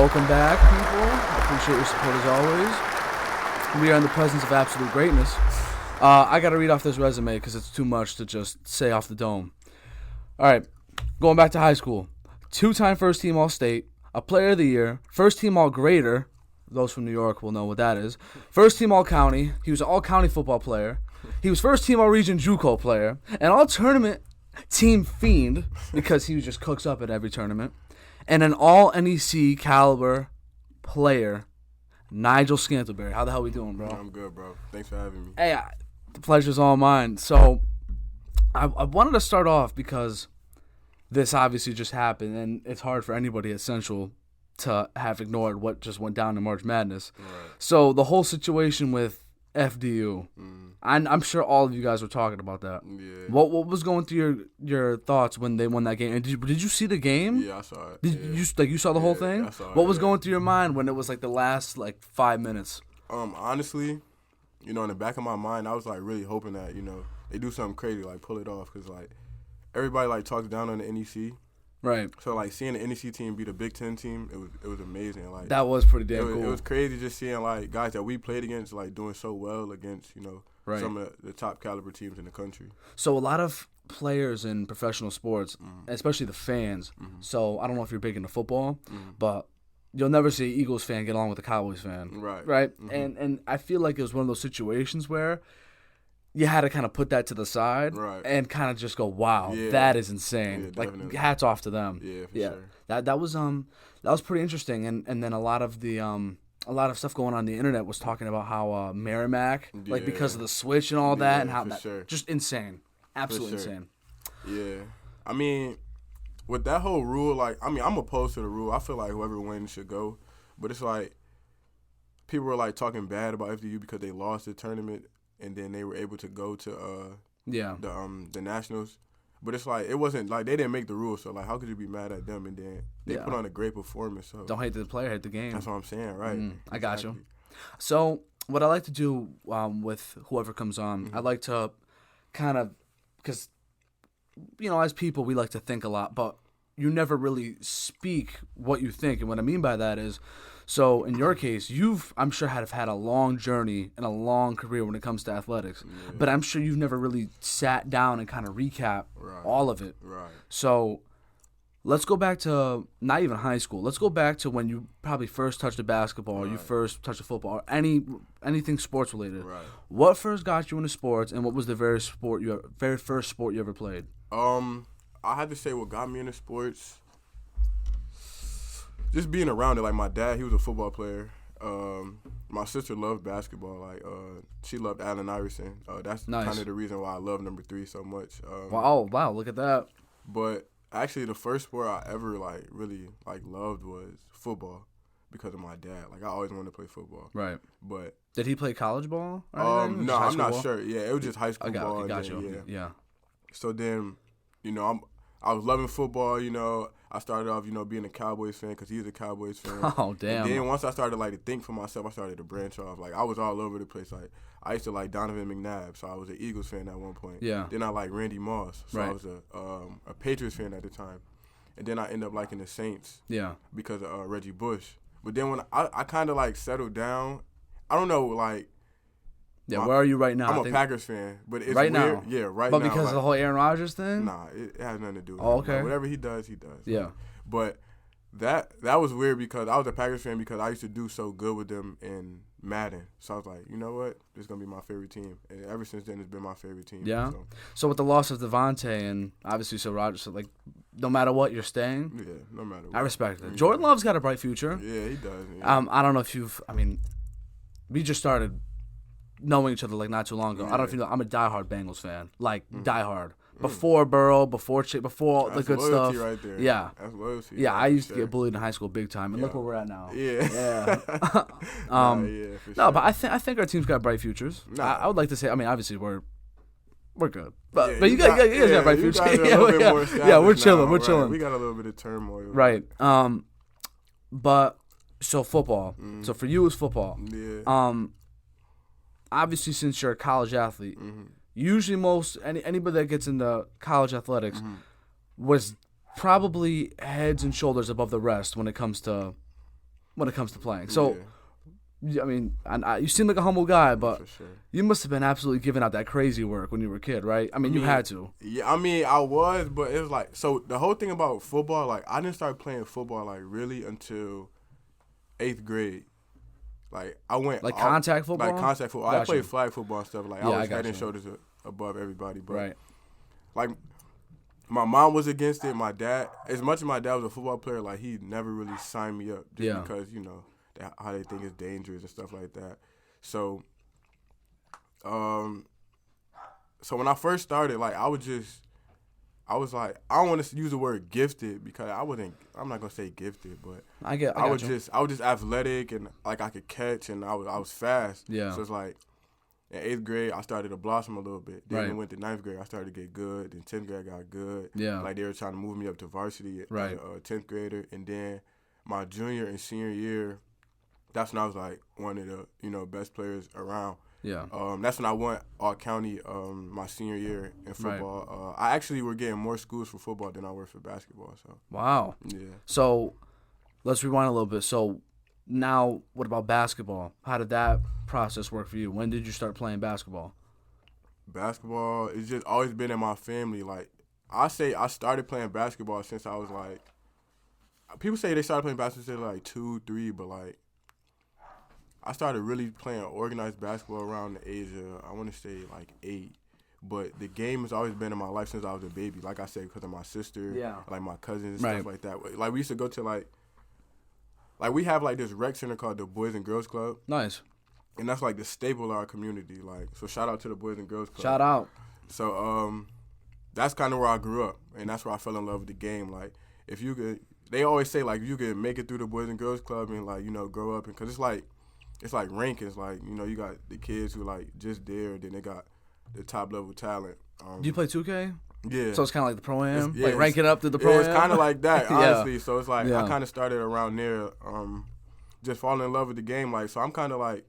Welcome back, people. I appreciate your support as always. We are in the presence of absolute greatness. I got to read off this resume because it's too much to just say off the dome. All right, going back to high school. 2-time first-team All-State, a Player of the Year, first-team All-Grader. Those from New York will know what that is. First-team All-County. He was an All-County football player. He was first-team All-Region JUCO player. An All-Tournament team fiend because he just cooks up at every tournament. And an All-NEC caliber player, Nigel Scantlebury. How the hell we doing, bro? I'm good, bro. Thanks for having me. Hey, the pleasure's all mine. So I wanted to start off because this obviously just happened, and it's hard for anybody at Central to have ignored what just went down in March Madness. Right. So the whole situation with FDU, I'm sure all of you guys were talking about that. Yeah. What was going through your thoughts when they won that game? And did you see the game? Yeah, I saw it. You saw the whole thing? I saw it, What was going through your mind when it was like the last 5 minutes? Honestly, in the back of my mind, I was really hoping that they do something crazy, pull it off, because everybody talks down on the NEC. Right. So seeing the NEC team beat a Big Ten team, it was amazing. That was pretty damn cool. It was crazy just seeing guys that we played against doing so well against right. some of the top caliber teams in the country. So a lot of players in professional sports, especially the fans. So I don't know if you're big into football, but you'll never see an Eagles fan get along with a Cowboys fan. Right. Right. And I feel like it was one of those situations where you had to kind of put that to the side and kind of just go, wow, that is insane. Yeah, hats off to them. Yeah, for sure. That was pretty interesting. And then a lot of stuff going on the internet was talking about how Merrimack, because of the switch and all that, and how that just insane. Absolutely insane. Yeah. I mean, with that whole rule, I'm opposed to the rule. I feel like whoever wins should go. But it's people were talking bad about FDU because they lost the tournament. And then they were able to go to the Nationals, but it's it wasn't they didn't make the rules, so how could you be mad at them? And then they put on a great performance. So don't hate the player, hate the game. That's what I'm saying, right? I got you. So what I like to do with whoever comes on, I like to kind of, because as people we like to think a lot, but you never really speak what you think, and what I mean by that is. So in your case, I'm sure have had a long journey and a long career when it comes to athletics, but I'm sure you've never really sat down and kind of recap all of it. Right. So let's go back to not even high school. Let's go back to when you probably first touched a basketball, or you first touched a football, or anything sports related. Right. What first got you into sports, and what was the very first sport you ever played? I had to say what got me into sports. Just being around it, my dad, he was a football player. My sister loved basketball. She loved Allen Iverson. That's nice. Kind of the reason why I love number 3 so much. Wow, look at that. But actually, the first sport I ever really loved was football because of my dad. I always wanted to play football. Right. But did he play college ball? No, I'm not sure. Yeah, it was just high school ball. Got you. Yeah. So then, I was loving football. I started off, being a Cowboys fan because he's a Cowboys fan. Oh, damn. And then once I started, to think for myself, I started to branch off. I was all over the place. I used to like Donovan McNabb, so I was an Eagles fan at one point. Yeah. Then I liked Randy Moss, so I was a Patriots fan at the time. And then I ended up liking the Saints. Yeah. Because of Reggie Bush. But then when I kind of, settled down, I don't know, Yeah, where are you right now? I'm a Packers fan, but it's right weird. now. Yeah, right but now. But because of the whole Aaron Rodgers thing? Nah, it has nothing to do with it. Okay. Whatever he does, he does. Yeah. But that was weird because I was a Packers fan because I used to do so good with them in Madden. So I was like, you know what? This is going to be my favorite team. And ever since then, it's been my favorite team. Yeah. So with the loss of Devontae and obviously Rodgers, no matter what, you're staying? Yeah, no matter what. I respect it. Jordan Love's got a bright future. Yeah, he does. Yeah. I don't know if we just started knowing each other not too long ago. Yeah. I don't know if you know, I'm a diehard Bengals fan. Diehard. Before Burrow, before all the good stuff. Right there. Yeah. That's loyalty. Yeah, I used to get bullied in high school big time, and look where we're at now. Yeah. Yeah. For no, but I think our team's got bright futures. Nah. I would like to say, obviously we're good, but you you guys got bright futures. We're chilling. We're chilling. We got a little bit of turmoil. Right. But so football. So for you, it's football. Yeah. Obviously, since you're a college athlete. Usually anybody that gets into college athletics was probably heads and shoulders above the rest when it comes to when it comes to playing. So, Yeah. I mean, you seem like a humble guy, but For sure. you must have been absolutely giving out that crazy work when you were a kid, right? I mean, you had to. Yeah, I mean, I was, but it was like, so the whole thing about football, like, I didn't start playing football, like, really until 8th grade. Like, I went Like contact football? Like contact football. I Gotcha. played flag football and stuff. Like, Yeah, I I was got head and you. shoulders above everybody. But, Right. like, my mom was against it. My dad, as much as my dad was a football player, like, he never really signed me up just because, you know, how they think it's dangerous and stuff like that. So, so when I first started, like, I was like, I don't want to use the word gifted because I'm not gonna say gifted, but I was just athletic and like I could catch and I was fast. Yeah. So it's like in 8th grade I started to blossom a little bit. Then Right. we went to 9th grade, I started to get good. Then 10th grade I got good. Yeah. Like they were trying to move me up to varsity Right. as a 10th grader, and then my junior and senior year, that's when I was like one of the, you know, best players around. Yeah. That's when I won all county my senior year in football. I actually were getting more schools for football than I were for basketball. So Wow. yeah. So let's rewind a little bit. So now, what about basketball? How did that process work for you? When did you start playing basketball? Basketball, it's just always been in my family. Like I say, I started playing basketball since I was like. People say they started playing basketball since they were like 2, 3, but like. I started really playing organized basketball around the age of, I want to say, like 8. But the game has always been in my life since I was a baby. Like I said, because of my sister, like my cousins and stuff like that. Like we used to go to like we have like this rec center called the Boys and Girls Club. Nice. And that's like the staple of our community. Like, so shout out to the Boys and Girls Club. Shout out. So that's kind of where I grew up. And that's where I fell in love with the game. Like, if you could, they always say like, if you could make it through the Boys and Girls Club and like, you know, grow up. Because it's like rankings, like, you know, you got the kids who like just there, then they got the top level talent. Do you play 2K? Yeah. So it's kind of like the Pro-Am? Like rank it up to the Pro-Am? Yeah, it's kind of like that, honestly. Yeah. So it's like, I kind of started around there, just falling in love with the game. Like, so I'm kind of like,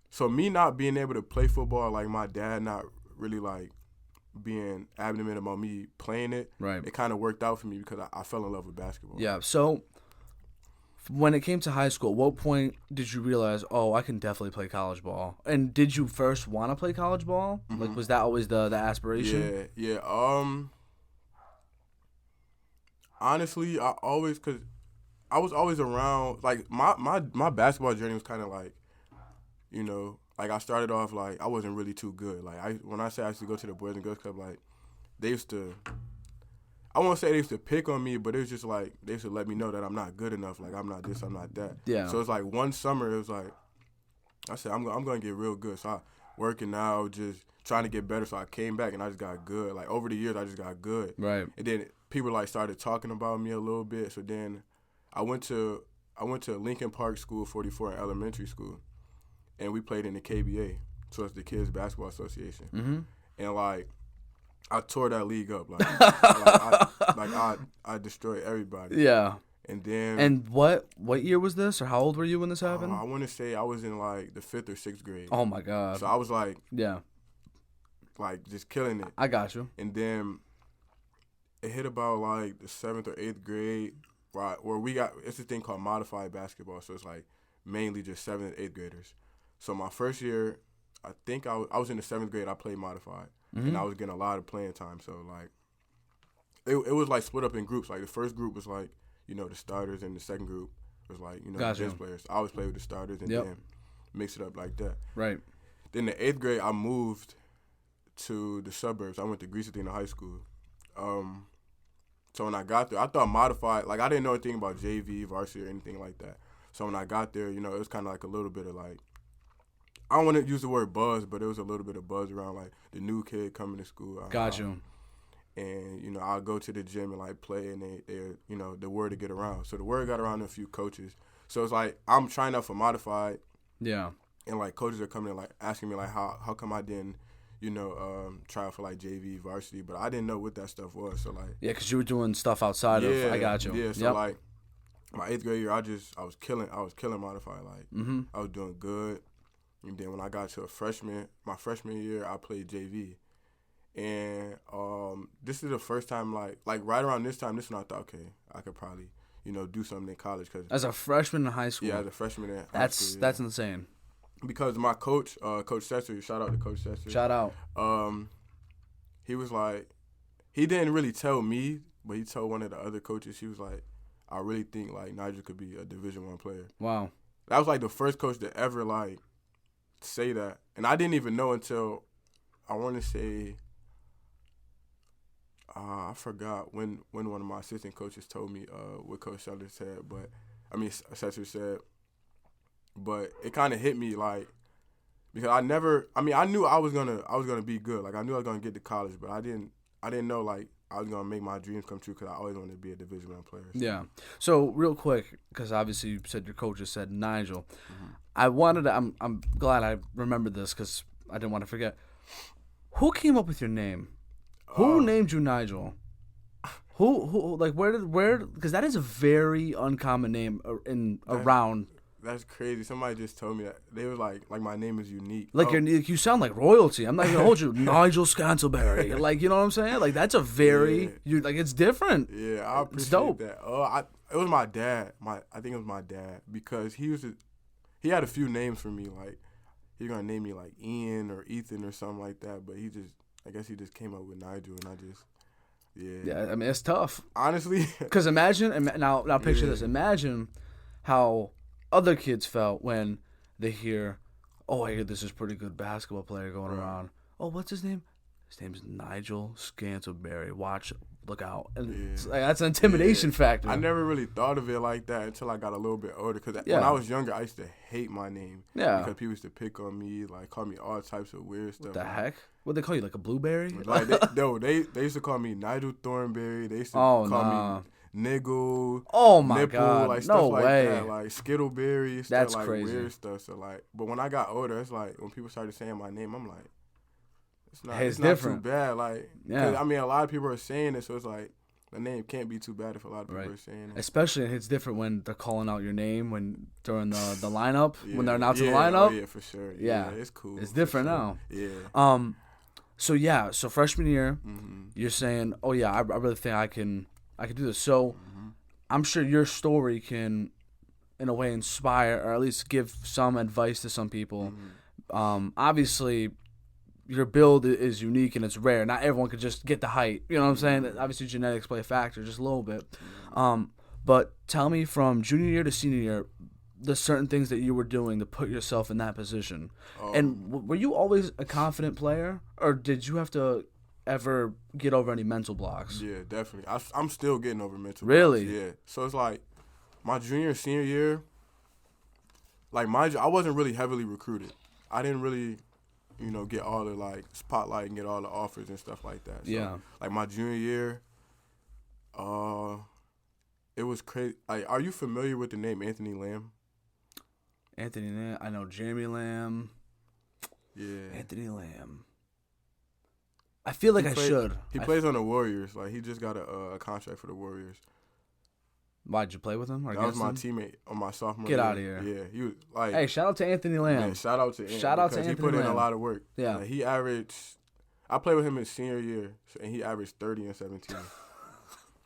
so me not being able to play football, like my dad not really like being adamant about me playing it, it kind of worked out for me because I fell in love with basketball. Yeah, so when it came to high school, at what point did you realize, oh, I can definitely play college ball? And did you first want to play college ball? Mm-hmm. Like, was that always the aspiration? Yeah. Honestly, because I was always around, like, my basketball journey was kind of like, you know, like I started off like I wasn't really too good. Like when I say I used to go to the Boys and Girls Club, like they used to, I won't say they used to pick on me, but it was just like they used to let me know that I'm not good enough. Like I'm not this, I'm not that. Yeah. So it's like one summer, it was like I said I'm going to get real good. So I working out, just trying to get better. So I came back and I just got good. Like over the years, I just got good. Right. And then people like started talking about me a little bit. So then I went to Lincoln Park School 44 in elementary school. And we played in the KBA, so it's the Kids Basketball Association. Mm-hmm. And like, I tore that league up. I destroyed everybody. Yeah. And then. And what year was this, or how old were you when this happened? I want to say I was in like the 5th or 6th grade. Oh my God. So I was like. Yeah. Like just killing it. I got you. And then it hit about like the 7th or 8th grade, right? Where we got it's a thing called modified basketball. So it's like mainly just 7th and 8th graders. So my first year, I think I was in the 7th grade. I played modified, and I was getting a lot of playing time. So like, it was like split up in groups. Like the first group was like, you know, the starters, and the second group was like, you know, the bench players. I always play with the starters and then mix it up like that. Right. Then the 8th grade, I moved to the suburbs. I went to Greece Athena High School. So when I got there, I thought modified. Like I didn't know anything about JV, varsity, or anything like that. So when I got there, you know, it was kind of like a little bit of like. I don't want to use the word buzz, but there was a little bit of buzz around, like, the new kid coming to school. Got you. And, you know, I'll go to the gym and, like, play, and they you know, the word to get around. So the word got around to a few coaches. So it's like, I'm trying out for modified. Yeah. And, like, coaches are coming and, like, asking me, like, how come I didn't, you know, try out for, like, JV, varsity. But I didn't know what that stuff was. So, like. Yeah, because you were doing stuff outside of, I got you. Yeah, so, like, my 8th grade year, I was killing modified. Like, I was doing good. And then when I got to my freshman year, I played JV. And this is the first time, like right around this time, this is when I thought, okay, I could probably, do something in college. Cause, as a freshman in high school. Yeah, as a freshman in high school. That's insane. Because my coach, Coach Sesser, shout out to Coach Sesser. Shout out. He was like, he didn't really tell me, but he told one of the other coaches. He was like, I really think like Nigel could be a Division I player. Wow. That was like the first coach to ever like say that, and I didn't even know until I want to say. I forgot when one of my assistant coaches told me what Coach Sesser said, Sesser said. But it kind of hit me like because I knew I was gonna be good. Like I knew I was gonna get to college, but I didn't know like I was gonna make my dreams come true because I always wanted to be a Division I player. So. Yeah. So real quick, because obviously you said your coach just said Nigel. I'm glad I remembered this because I didn't want to forget. Who came up with your name? Who named you Nigel? Who like where? Because that is a very uncommon name around. That's crazy. Somebody just told me that. They were like my name is unique. Like you sound like royalty. I'm not gonna hold you, Nigel Scantlebury. Like you know what I'm saying? Like that's a very it's different. Yeah, I appreciate that. It was my dad. I think it was my dad because he had a few names for me. Like he was gonna name me like Ian or Ethan or something like that. But I guess he just came up with Nigel, and I just. Yeah. Yeah, I mean it's tough. Honestly. Because imagine now picture this. Imagine how other kids felt when they hear, oh, I hear this is a pretty good basketball player going around. Oh, what's his name? His name's Nigel Scantlebury. Look out. And that's an intimidation factor. I never really thought of it like that until I got a little bit older. Because when I was younger, I used to hate my name. Yeah. Because people used to pick on me, like call me all types of weird stuff. What the heck? What'd they call you, like a blueberry? Like they used to call me Nigel Thornberry. They used to call me Niggle, oh my nipple, God, like stuff no like way. that, like Skittleberry, stuff That's like crazy. weird stuff. So like, but when I got older, it's like when people started saying my name, I'm like, it's not different. too bad. Like, yeah. I mean, a lot of people are saying it, so it's like the name can't be too bad if a lot of people are saying it. Especially it's different when they're calling out your name during the lineup when they're announcing the lineup. Oh yeah, for sure. Yeah, it's cool. It's different now. Yeah. So freshman year, you're saying, oh yeah, I really think I can do this. So. I'm sure your story can, in a way, inspire or at least give some advice to some people. Obviously, your build is unique and it's rare. Not everyone could just get the height. You know what I'm saying? Obviously, genetics play a factor just a little bit. But tell me from junior year to senior year, the certain things that you were doing to put yourself in that position. And were you always a confident player, or did you have to ever get over any mental blocks? Yeah, definitely. I'm still getting over mental really? blocks. Yeah. So it's like my junior, senior year, like mind you, I wasn't really heavily recruited. I didn't really, get all the like spotlight and get all the offers and stuff like that. So, like my junior year, it was crazy. Like, are you familiar with the name Anthony Lamb? Anthony Lamb. I know Jeremy Lamb. Yeah. Anthony Lamb. I feel like I should. He plays on the Warriors. Like, he just got a contract for the Warriors. Why'd you play with him? Or that was my teammate on my sophomore year. Get out of here. Yeah, he was like. Hey, shout out to Anthony Lamb. Man, shout out to Anthony Lamb. He put in a lot of work. Yeah. Like, he averaged. I played with him in senior year, and he averaged 30 and 17.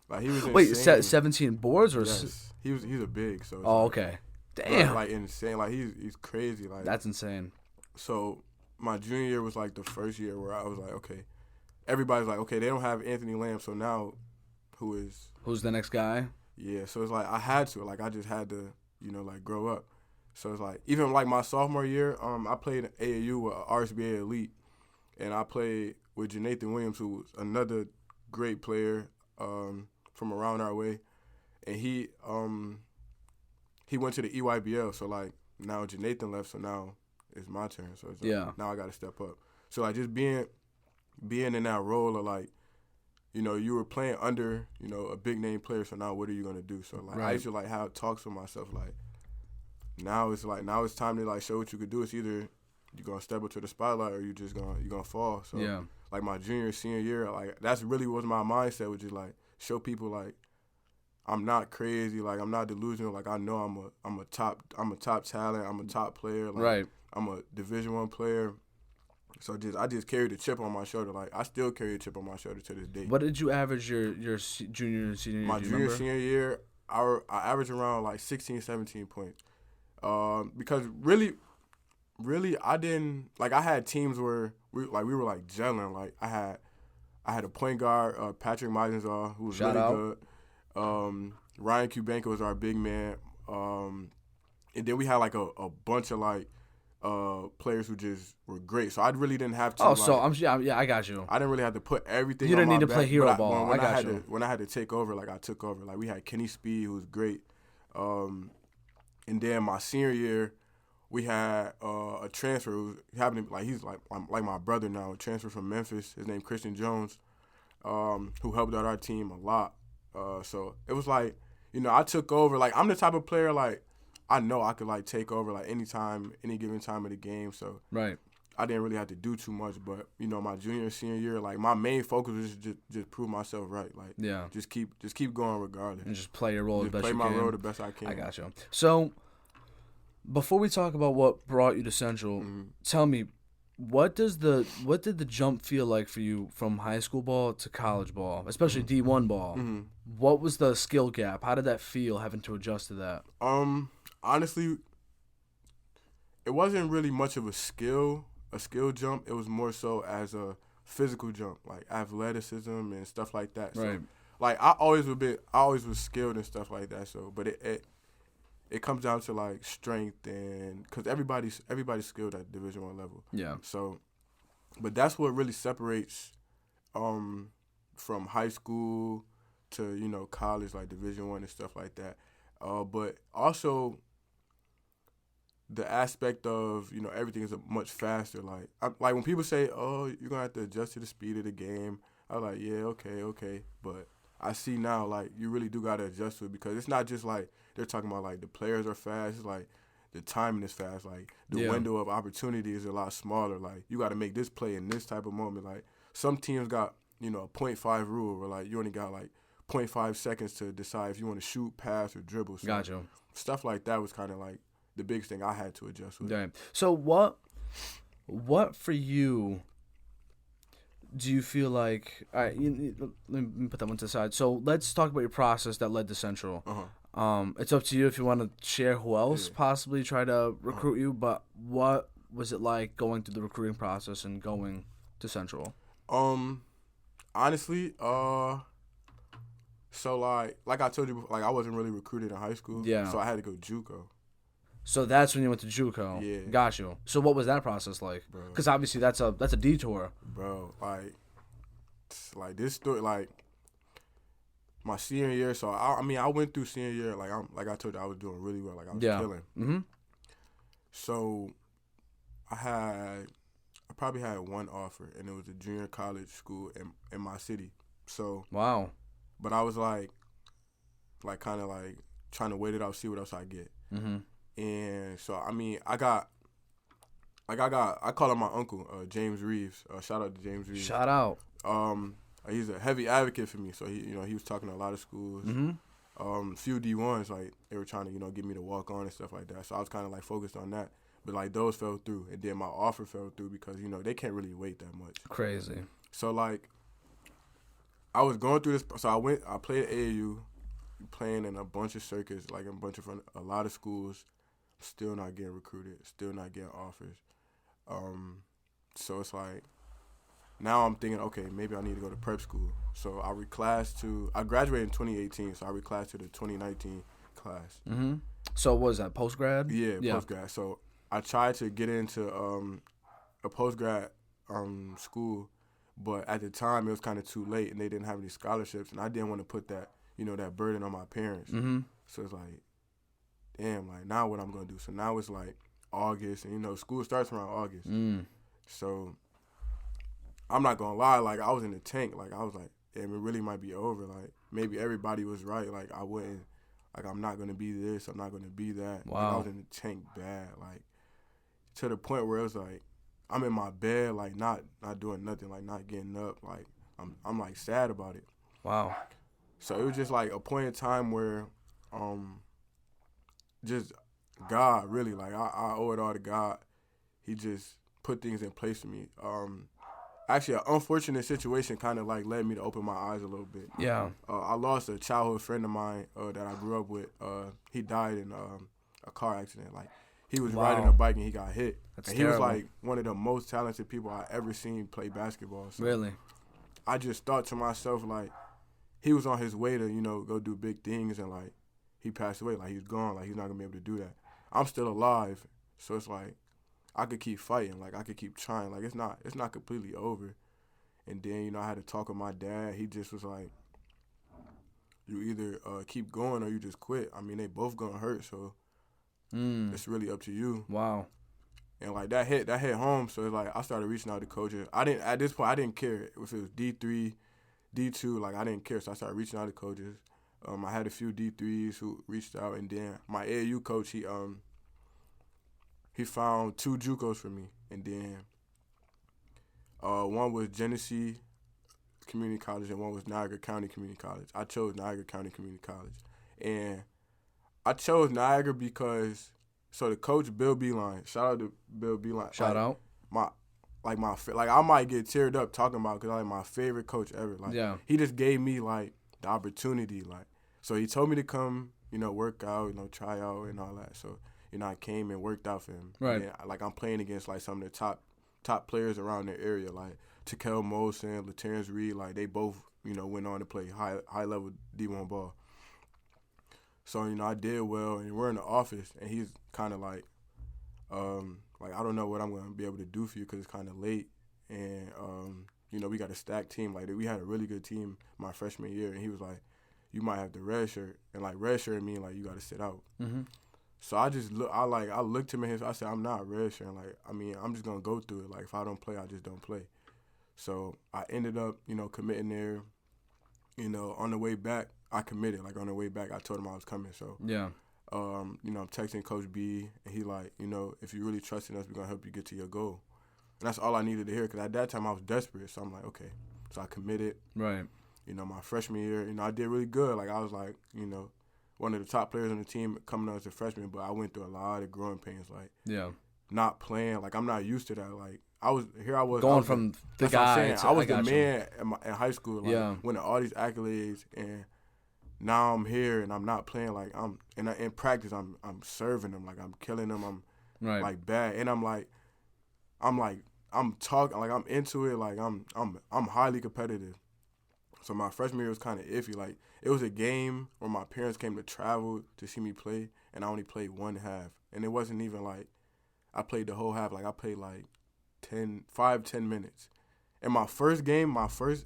Like, he was insane. Wait, 17 boards or? Yes. He's a big. So. Okay. Damn. Like insane. Like he's crazy. Like that's insane. So my junior year was like the first year where I was like, okay. Everybody's like, okay, they don't have Anthony Lamb, so now who's the next guy? Yeah, so it's like I had to, like I just had to, like grow up. So it's like even like my sophomore year, I played AAU with RSBA Elite, and I played with Jonathan Williams, who was another great player from around our way, and he went to the EYBL. So like now Jonathan left, so now it's my turn. So it's like, now I got to step up. So like just being in that role of like, you were playing under, a big name player. So now what are you gonna do? So like I used to like have talks with myself like, now it's time to like show what you could do. It's either you're gonna step up to the spotlight or you're gonna fall. So like my junior, senior year, like that's really was my mindset, which is like show people like I'm not crazy, like I'm not delusional, like I know I'm a top talent, I'm a top player, like I'm a Division I player. So I just carried a chip on my shoulder. Like I still carry a chip on my shoulder to this day. What did you average your junior and senior year? My junior senior year, I average around like 16, 17 points. Because really, I didn't like. I had teams where we were like gelling. Like I had a point guard, Patrick Meisenzahl, who was Shout really out. good. Ryan Kubanka was our big man. And then we had like a bunch of like players who just were great. So I really didn't have to. Oh, like, so I got you. I didn't really have to put everything. You on didn't my need to back, play hero but ball. When I got you. When I had to take over, like I took over. Like we had Kenny Speed, who was great. And then my senior year, we had a transfer who happened to, like he's like my brother now. A transfer from Memphis. His name Christian Jones, who helped out our team a lot. So it was like, I took over. Like I'm the type of player like I know I could like take over like anytime, any given time of the game. So Right. I didn't really have to do too much. But my junior and senior year, like my main focus was just prove myself right. Like just keep going regardless. And just play your role the Just best play you my can. role the best I can. I got you. So, before we talk about what brought you to Central, tell me, what did the jump feel like for you from high school ball to college ball, especially D1 ball? What was the skill gap? How did that feel having to adjust to that? Honestly, it wasn't really much of a skill jump. It was more so as a physical jump, like athleticism and stuff like that. So, Right. like I always was skilled and stuff like that. So, but it comes down to like strength and because everybody's skilled at Division I level. Yeah. So, but that's what really separates from high school to college, like Division I and stuff like that. But also the aspect of everything is much faster. Like when people say, "Oh, you're gonna have to adjust to the speed of the game," I'm like, "Yeah, okay," but I see now like you really do gotta adjust to it because it's not just like they're talking about like the players are fast. It's like the timing is fast. Like the window of opportunity is a lot smaller. Like you got to make this play in this type of moment. Like some teams got a 0.5 rule where like you only got like 0.5 seconds to decide if you want to shoot, pass, or dribble. So Got you. Stuff like that was kind of like the biggest thing I had to adjust with. Okay. So what for you do you feel like? All right, let me put that one to the side. So let's talk about your process that led to Central. It's up to you if you want to share who else possibly tried to recruit you. But what was it like going through the recruiting process and going to Central? Honestly, so like I told you before, like I wasn't really recruited in high school. Yeah. So I had to go JUCO. So that's when you went to JUCO. Yeah. Got you. So what was that process like? Because obviously that's a detour. Bro, like this story, like my senior year. So I went through senior year. Like I told you, I was doing really well. Like I was killing. Mm-hmm. So I probably had one offer, and it was a junior college school in my city. So Wow. but I was like kind of like trying to wait it out, see what else I get. Mm-hmm. And so I call him my uncle, James Reeves. Shout out to James Reeves. Shout out. He's a heavy advocate for me. So he was talking to a lot of schools. Mm-hmm. Few D1s, like they were trying to get me to walk on and stuff like that. So I was kind of like focused on that. But like those fell through, and then my offer fell through because they can't really wait that much. Crazy. So like I was going through this. So I played at AAU, playing in a bunch of circuits, like in a lot of schools. Still not getting recruited, still not getting offers. So it's like, now I'm thinking, okay, maybe I need to go to prep school. So I graduated in 2018, so I reclassed to the 2019 class. Mm-hmm. So what was that, post-grad? Yeah, post-grad. So I tried to get into a post-grad school, but at the time it was kind of too late and they didn't have any scholarships, and I didn't want to put that, that burden on my parents. Mm-hmm. So it's like, damn, like now what I'm gonna do? So now it's like August, and school starts around August. So I'm not gonna lie, like I was in the tank. Like I was like, damn, it really might be over. Like maybe everybody was right. Like I wouldn't, like I'm not gonna be this, I'm not gonna be that. Wow. Like, I was in the tank bad, like to the point where it was like I'm in my bed, like not doing nothing, like not getting up. Like I'm like sad about it. Wow. So it was just like a point in time where just God, really, like I owe it all to God. He just put things in place for me. actually an unfortunate situation kind of like led me to open my eyes a little bit. Yeah. I lost a childhood friend of mine that I grew up with. He died in a car accident. Like he was riding a bike and he got hit. That's and terrible. He was like one of the most talented people I ever seen play basketball. So Really? I just thought to myself like he was on his way to go do big things and like he passed away. Like he's gone. Like he's not gonna be able to do that. I'm still alive, so it's like I could keep fighting. Like I could keep trying. Like it's not completely over. And then I had to talk with my dad. He just was like, you either keep going or you just quit. I mean, they both gonna hurt, so it's really up to you. Wow. And like that hit home. So it's like I started reaching out to coaches. At this point I didn't care if it was D3, D2. Like I didn't care. So I started reaching out to coaches. I had a few D3s who reached out, and then my AAU coach he found 2 JUCOs for me, and then one was Genesee Community College and one was Niagara County Community College. I chose Niagara County Community College. And I chose Niagara because, so the coach, Bill Beeline, shout out to Bill Beeline. Shout out. I might get teared up talking about it because my favorite coach ever. Like, yeah. He just gave me, like, the opportunity. Like, so he told me to come, work out, try out and all that. So, I came and worked out for him. Right. And, I'm playing against, like, some of the top players around the area, like Takel Molson, LaTerrence Reed, like they both, went on to play high level D1 ball. So, I did well, and we're in the office, and he's kind of like, I don't know what I'm going to be able to do for you because it's kind of late, and, we got a stacked team. Like, we had a really good team my freshman year, and he was like, you might have to redshirt, and, like, redshirt mean, like, you got to sit out. Mm-hmm. So I just I looked him in his. I said, I'm not redshirting. Like, I mean, I'm just gonna go through it. Like, if I don't play, I just don't play. So I ended up, committing there. On the way back, I committed. Like on the way back, I told him I was coming. So yeah. I'm texting Coach B, and he like, if you really trust in us, we're gonna help you get to your goal. And that's all I needed to hear because at that time I was desperate. So I'm like, okay. So I committed. Right. My freshman year, I did really good. Like I was like, one of the top players on the team coming out as a freshman, but I went through a lot of growing pains, like not playing. Like I'm not used to that. Like I was going from the guy. I was the man in high school, like winning all these accolades, and now I'm here and I'm not playing. Like in practice, I'm serving them, like I'm killing them. I'm like bad, and I'm talking, like I'm into it, like I'm highly competitive. So my freshman year was kind of iffy. Like, it was a game where my parents came to travel to see me play, and I only played one half. And it wasn't even like I played the whole half. Like, I played like 10 minutes. And my first game, my first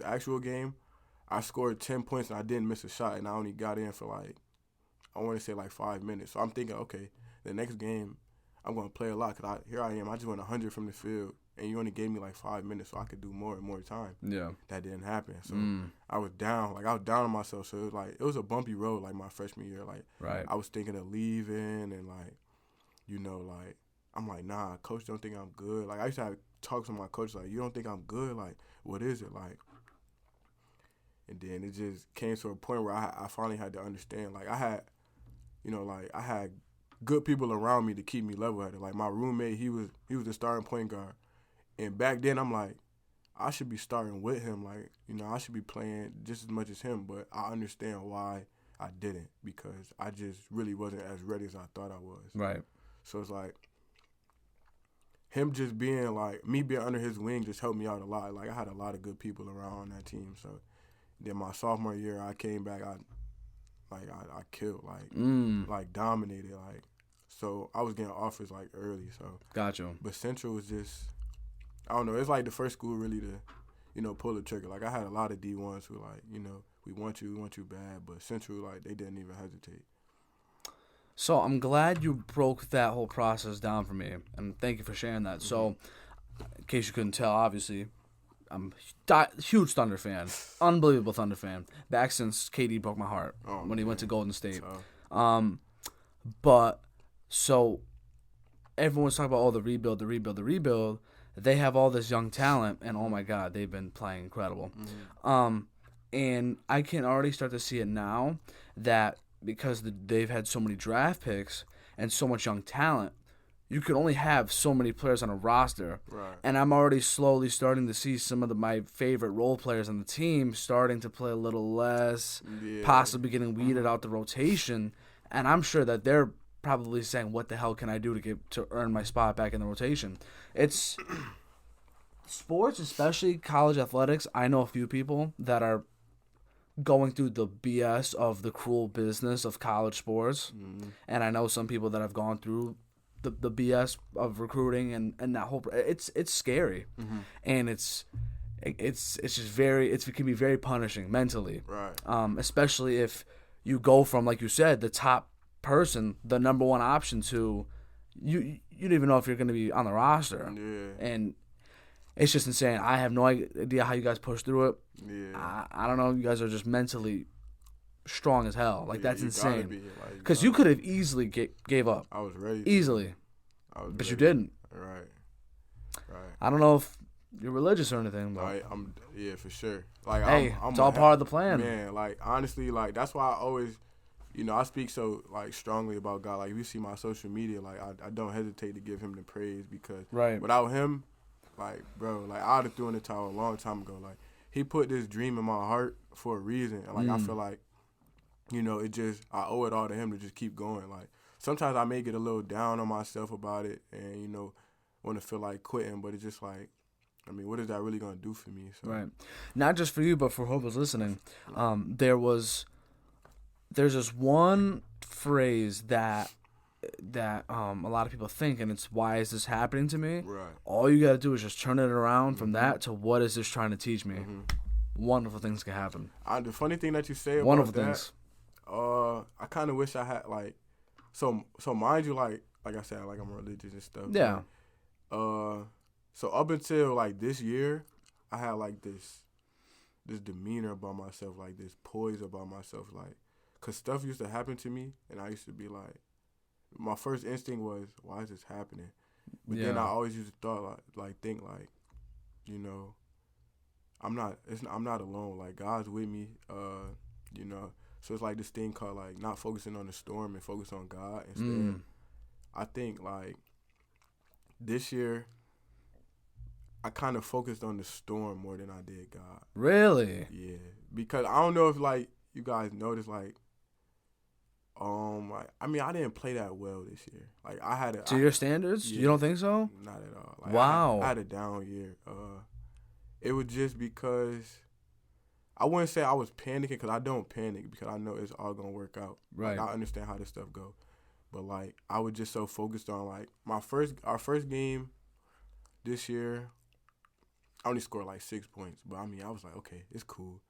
actual game, I scored 10 points and I didn't miss a shot, and I only got in for like, I want to say like 5 minutes. So I'm thinking, okay, the next game I'm going to play a lot because here I am. I just went 100 from the field. And you only gave me like 5 minutes so I could do more and more time. Yeah. That didn't happen. So I was down. Like I was down on myself. So it was a bumpy road like my freshman year. Like I was thinking of leaving and like, like I'm like, nah, coach don't think I'm good. Like I used to have talks with my coach like, you don't think I'm good? Like, what is it? Like, and then it just came to a point where I finally had to understand. Like I had, I had good people around me to keep me level-headed. Like my roommate, he was the starting point guard. And back then, I'm like, I should be starting with him. Like, I should be playing just as much as him. But I understand why I didn't because I just really wasn't as ready as I thought I was. Right. So it's like him just being like, me being under his wing just helped me out a lot. Like, I had a lot of good people around on that team. So then my sophomore year, I came back, I killed, like dominated. Like, so I was getting offers like early. So gotcha. But Central was just, I don't know. It's like the first school really to, pull the trigger. Like I had a lot of D1s who like, we want you bad. But Central, like they didn't even hesitate. So I'm glad you broke that whole process down for me, and thank you for sharing that. Mm-hmm. So, in case you couldn't tell, obviously, I'm a huge Thunder fan, unbelievable Thunder fan. Back since KD broke my heart when he went to Golden State. But so everyone's talking about the rebuild. They have all this young talent, and oh my God, they've been playing incredible. Mm-hmm. And I can already start to see it now that because they've had so many draft picks and so much young talent, you can only have so many players on a roster. Right. And I'm already slowly starting to see some of my favorite role players on the team starting to play a little less, possibly getting weeded out the rotation. And I'm sure that they're probably saying, what the hell can I do to earn my spot back in the rotation? It's sports, especially college athletics. I know a few people that are going through the BS of the cruel business of college sports. And I know some people that have gone through the BS of recruiting and that whole it's scary. And it's just it can be very punishing mentally. Right. Especially if you go from, like you said, the top person, the number one option, to you don't even know if you're going to be on the roster. Yeah. And it's just insane. I have no idea how you guys push through it. Yeah. I don't know. You guys are just mentally strong as hell. Like, that's insane. Because you you could have easily gave up. I was ready. Easily. But ready. You didn't. Right. I don't know if you're religious or anything, but yeah, for sure. Like, hey, it's all part of the plan. Man, like, honestly, like, that's why I always, I speak so, like, strongly about God. Like, if you see my social media, like, I don't hesitate to give him the praise, because without him, like, bro, like, I would have thrown in the towel a long time ago. Like, he put this dream in my heart for a reason. And, like, I feel like, it just, I owe it all to him to just keep going. Like, sometimes I may get a little down on myself about it and, want to feel like quitting, but it's just like, I mean, what is that really going to do for me? So. Right. Not just for you, but for whoever's listening. There's this one phrase that a lot of people think, and it's, why is this happening to me? Right. All you got to do is just turn it around from that to, what is this trying to teach me? Wonderful things can happen. The funny thing that you say about wonderful that, things. I kind of wish I had, like, so mind you, like I said, like, I'm religious and stuff. Yeah. So up until, like, this year, I had, like, this demeanor about myself, like, this poise about myself, like, because stuff used to happen to me, and I used to be like, my first instinct was, why is this happening? But then I always used to think, I'm not alone. Like, God's with me, So it's like this thing called, like, not focusing on the storm and focus on God instead. I think, like, this year, I kind of focused on the storm more than I did God. Really? Yeah. Because I don't know if, like, you guys noticed, like, I mean, I didn't play that well this year. Like, I had to your standards? Yeah, you don't think so? Not at all. Like, wow. I had a down year. It was just because I wouldn't say I was panicking, because I don't panic, because I know it's all gonna work out. Right. Like, I understand how this stuff go, but, like, I was just so focused on, like, our first game this year. I only scored like 6 points, but I mean, I was like, okay, it's cool.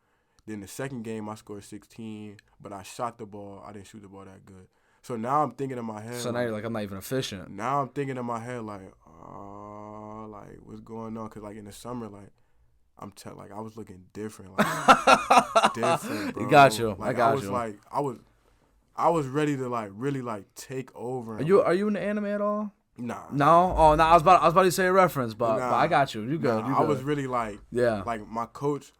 Then the second game, I scored 16, but I shot the ball. I didn't shoot the ball that good. So now I'm thinking in my head. So now you're like, I'm not even efficient. Now I'm thinking in my head, like, like, what's going on? Because, like, in the summer, like, I was looking different. Like, different, bro. Got you. Like, I got was you. Like, I was ready to, like, really, like, take over. Are you into anime at all? Nah. No? Oh, no, I was about to say a reference, but I got you. You good. I was really, like, like, my coach,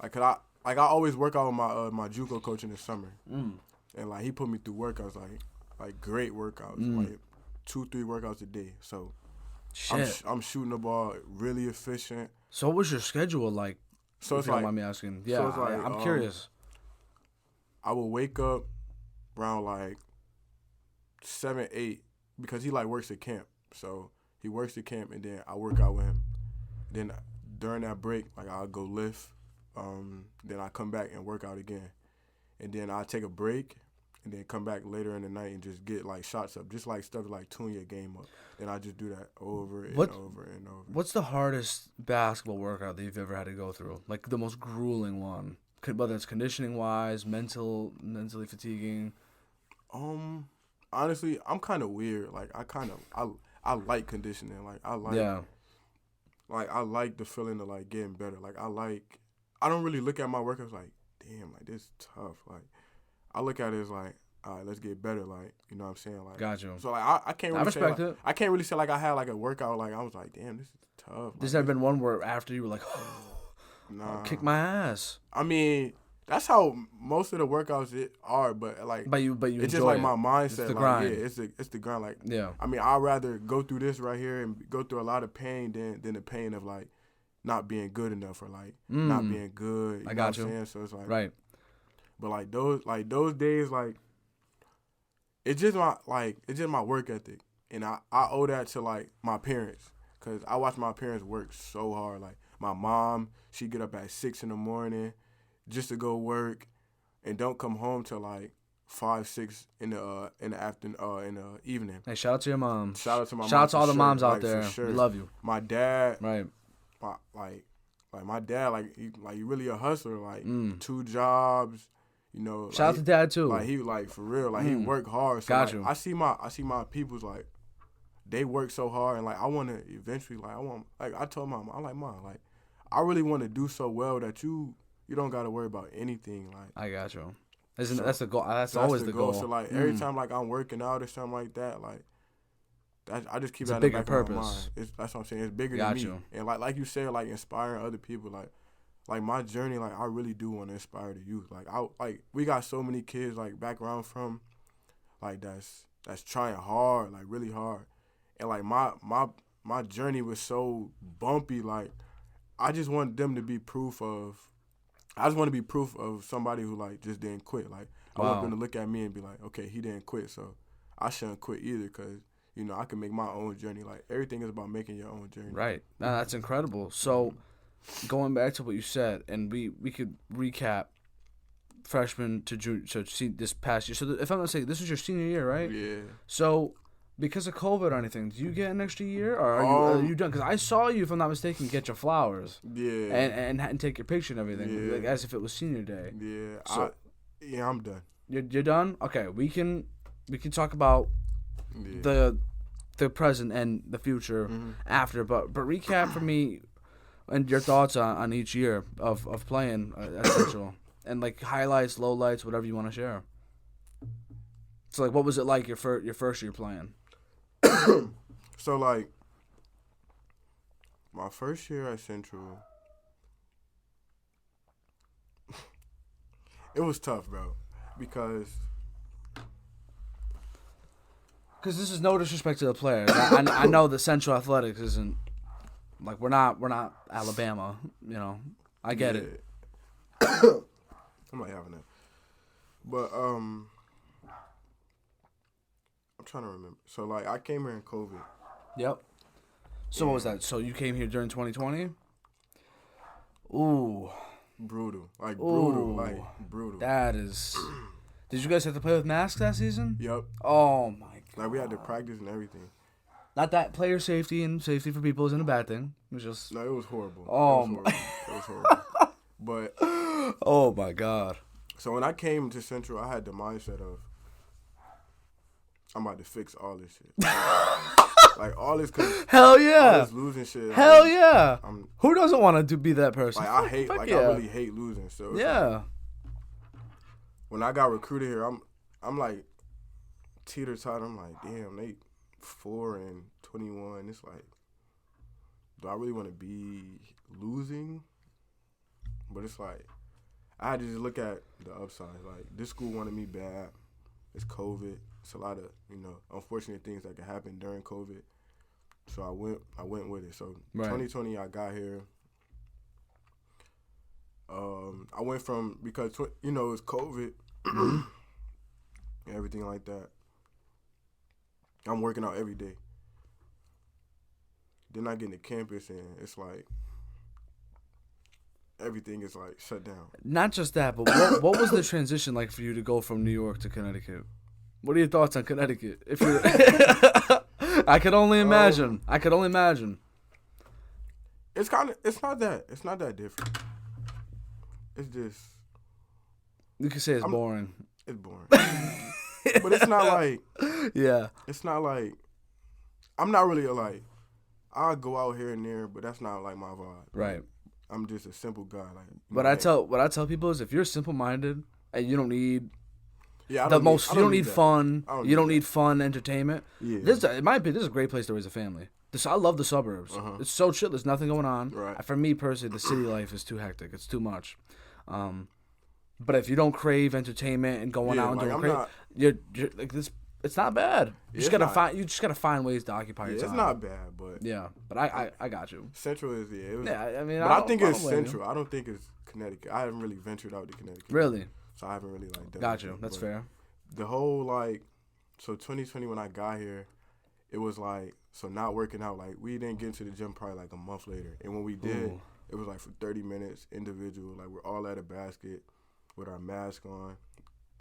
like, 'cause I always work out with my JUCO coach in the summer. And, like, he put me through workouts, like great workouts, like 2-3 workouts a day. So I'm shooting the ball really efficient. So what was your schedule like? So if it's you like, don't mind me asking. Yeah, so it's like, I'm curious. I would wake up around like 7, 8, because he, like, works at camp. So he works at camp, and then I work out with him. Then during that break, like, I'll go lift. Then I come back and work out again. And then I take a break, and then come back later in the night and just get, like, shots up. Just, like, stuff to, like, tune your game up. Then I just do that over and over and over. What's the hardest basketball workout that you've ever had to go through? Like, the most grueling one? Whether it's conditioning-wise, mentally fatiguing? Honestly, I'm kind of weird. Like, I like conditioning. Like, I like the feeling of, like, getting better. Like, I don't really look at my workouts like, damn, like, this is tough. Like, I look at it as like, all right, let's get better. Like, you know what I'm saying? Like, got you. So, like, I can't really respect it. I can't really say, like, I had, like, a workout. Like, I was like, damn, this is tough. There's never been one where after you were like, oh, nah, kick my ass. I mean, that's how most of the workouts are. But like, but you it's just like it. my mindset. It's the like, grind. yeah, it's the grind. Like, Yeah. I mean, I'd rather go through this right here and go through a lot of pain than the pain of like not being good enough or like not being good. You I know got what I'm you. saying? So it's like, Right. But like those days, like it's just my work ethic, and I owe that to like my parents, cause I watch my parents work so hard. Like my mom, she get up at 6 a.m. just to go work, and don't come home till like 5, 6 in the afternoon in the evening. Hey, shout out to your mom. Shout out to my mom. Shout out to all the sure. moms out like, there. For sure. We love you. My dad, Right. my dad, he really a hustler. Like 2 jobs. You know, Shout out to dad too. Like he for real, like he work hard. So Got like, you. I see my people's like they work so hard, and like I want to eventually I told mom, I'm like, Mom, like I really want to do so well that you don't got to worry about anything. Like I got you. That's the goal. That's always the goal. So like every time like I'm working out or something like that, like I just keep it's that a in the bigger back purpose. of my mind. That's what I'm saying. It's bigger Got than me. you. And like you said, like inspiring other people, like my journey, like I really do want to inspire the youth. Like we got so many kids like back where I'm from, like that's trying hard, like really hard. And like my journey was so bumpy, like I just want them to be proof of somebody who like just didn't quit. Like I want them to look at me and be like, okay, he didn't quit, so I shouldn't quit either, cause you know I can make my own journey. Like everything is about making your own journey. Right. No, that's incredible. So going back to what you said, and we could recap freshman to junior, so see this past year. So if I'm not mistaken, this was your senior year, right? Yeah. So because of COVID or anything, do you get an extra year, or are you done? Because I saw you, if I'm not mistaken, get your flowers. Yeah. And take your picture and everything, Yeah. like as if it was senior day. Yeah. So, I'm done. You're done? Okay, we can talk about the present and the future after, but recap for me and your thoughts on each year of playing at Central, and like highlights, lowlights, whatever you want to share. So like, what was it like your first year playing? So like my first year at Central, it was tough, bro, because this is no disrespect to the players. I know that Central Athletics isn't like we're not Alabama, you know. I get it. I'm not having that. But I'm trying to remember. So like I came here in COVID. Yep. So what was that? So you came here during 2020? Ooh. Brutal. Brutal. That is. Did you guys have to play with masks that season? Yep. Oh my god. Like we had to practice and everything. Not that player safety and safety for people isn't a bad thing. It was just. No, it was horrible. Oh it was horrible. But. Oh my god. So when I came to Central, I had the mindset of I'm about to fix all this shit. Like all this, hell yeah, all this losing shit. Hell like, yeah. Who doesn't want to be that person? Like I hate, like yeah. I really hate losing. So yeah. Like, when I got recruited here, I'm like teeter-totter. I'm like, damn, they 4-21. It's like, do I really want to be losing? But it's like, I had to just look at the upside. Like, this school wanted me bad. It's COVID. It's a lot of, unfortunate things that could happen during COVID. So I went with it. So 2020, I got here. I went from, because, it's COVID and everything like that. I'm working out every day. Then I get into campus and it's like, everything is like shut down. Not just that, but what was the transition like for you to go from New York to Connecticut? What are your thoughts on Connecticut? If you're, I could only imagine. It's not that different. It's just. You could say it's boring. It's boring, but it's not like. Yeah. It's not like. I'm not really I'll go out here and there, but that's not like my vibe. Right. I'm just a simple guy. Like what I tell people is if you're simple minded and you don't need you don't need fun, you don't need fun entertainment. Yeah. This is a great place to raise a family. I love the suburbs. Uh-huh. It's so chill. There's nothing going on. Right. For me personally, the city life is too hectic. It's too much. But if you don't crave entertainment and going out and like, doing you're like this. It's not bad. You just gotta find ways to occupy your time. It's not bad, but yeah. But I got you. Central is It was, yeah, I mean, but I think it's Central. I don't think it's Connecticut. I haven't really ventured out to Connecticut. Really? So I haven't really like done. Got you. That's fair. The whole so 2020 when I got here, it was so not working out. Like we didn't get into the gym probably like a month later, and when we did, it was like for 30 minutes individual. Like we're all at a basket with our mask on.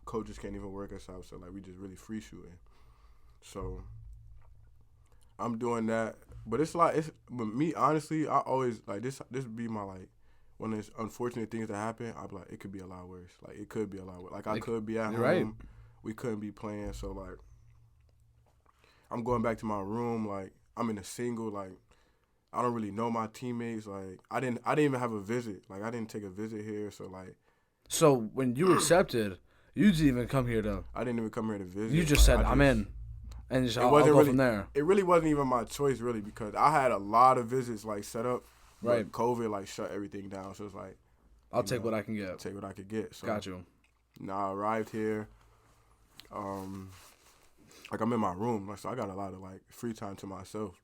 Coaches can't even work us out, so like we just really free shooting. So I'm doing that, but but me honestly, I always like this would be my one of those unfortunate things that happen. I'm like, it could be a lot worse. Like it could be a lot worse. Like I could be at home, right. We couldn't be playing. So like I'm going back to my room. Like I'm in a single. Like I don't really know my teammates. Like I didn't even have a visit. Like I didn't take a visit here. So like. So when you accepted. You didn't even come here to. I didn't even come here to visit. You just said I'm in, and I'll go from there. It really wasn't even my choice, really, because I had a lot of visits set up. Right. COVID shut everything down, so it's like. I'll take what I can get. Take what I could get. So, got you. Now I arrived here. I'm in my room, so I got a lot of free time to myself.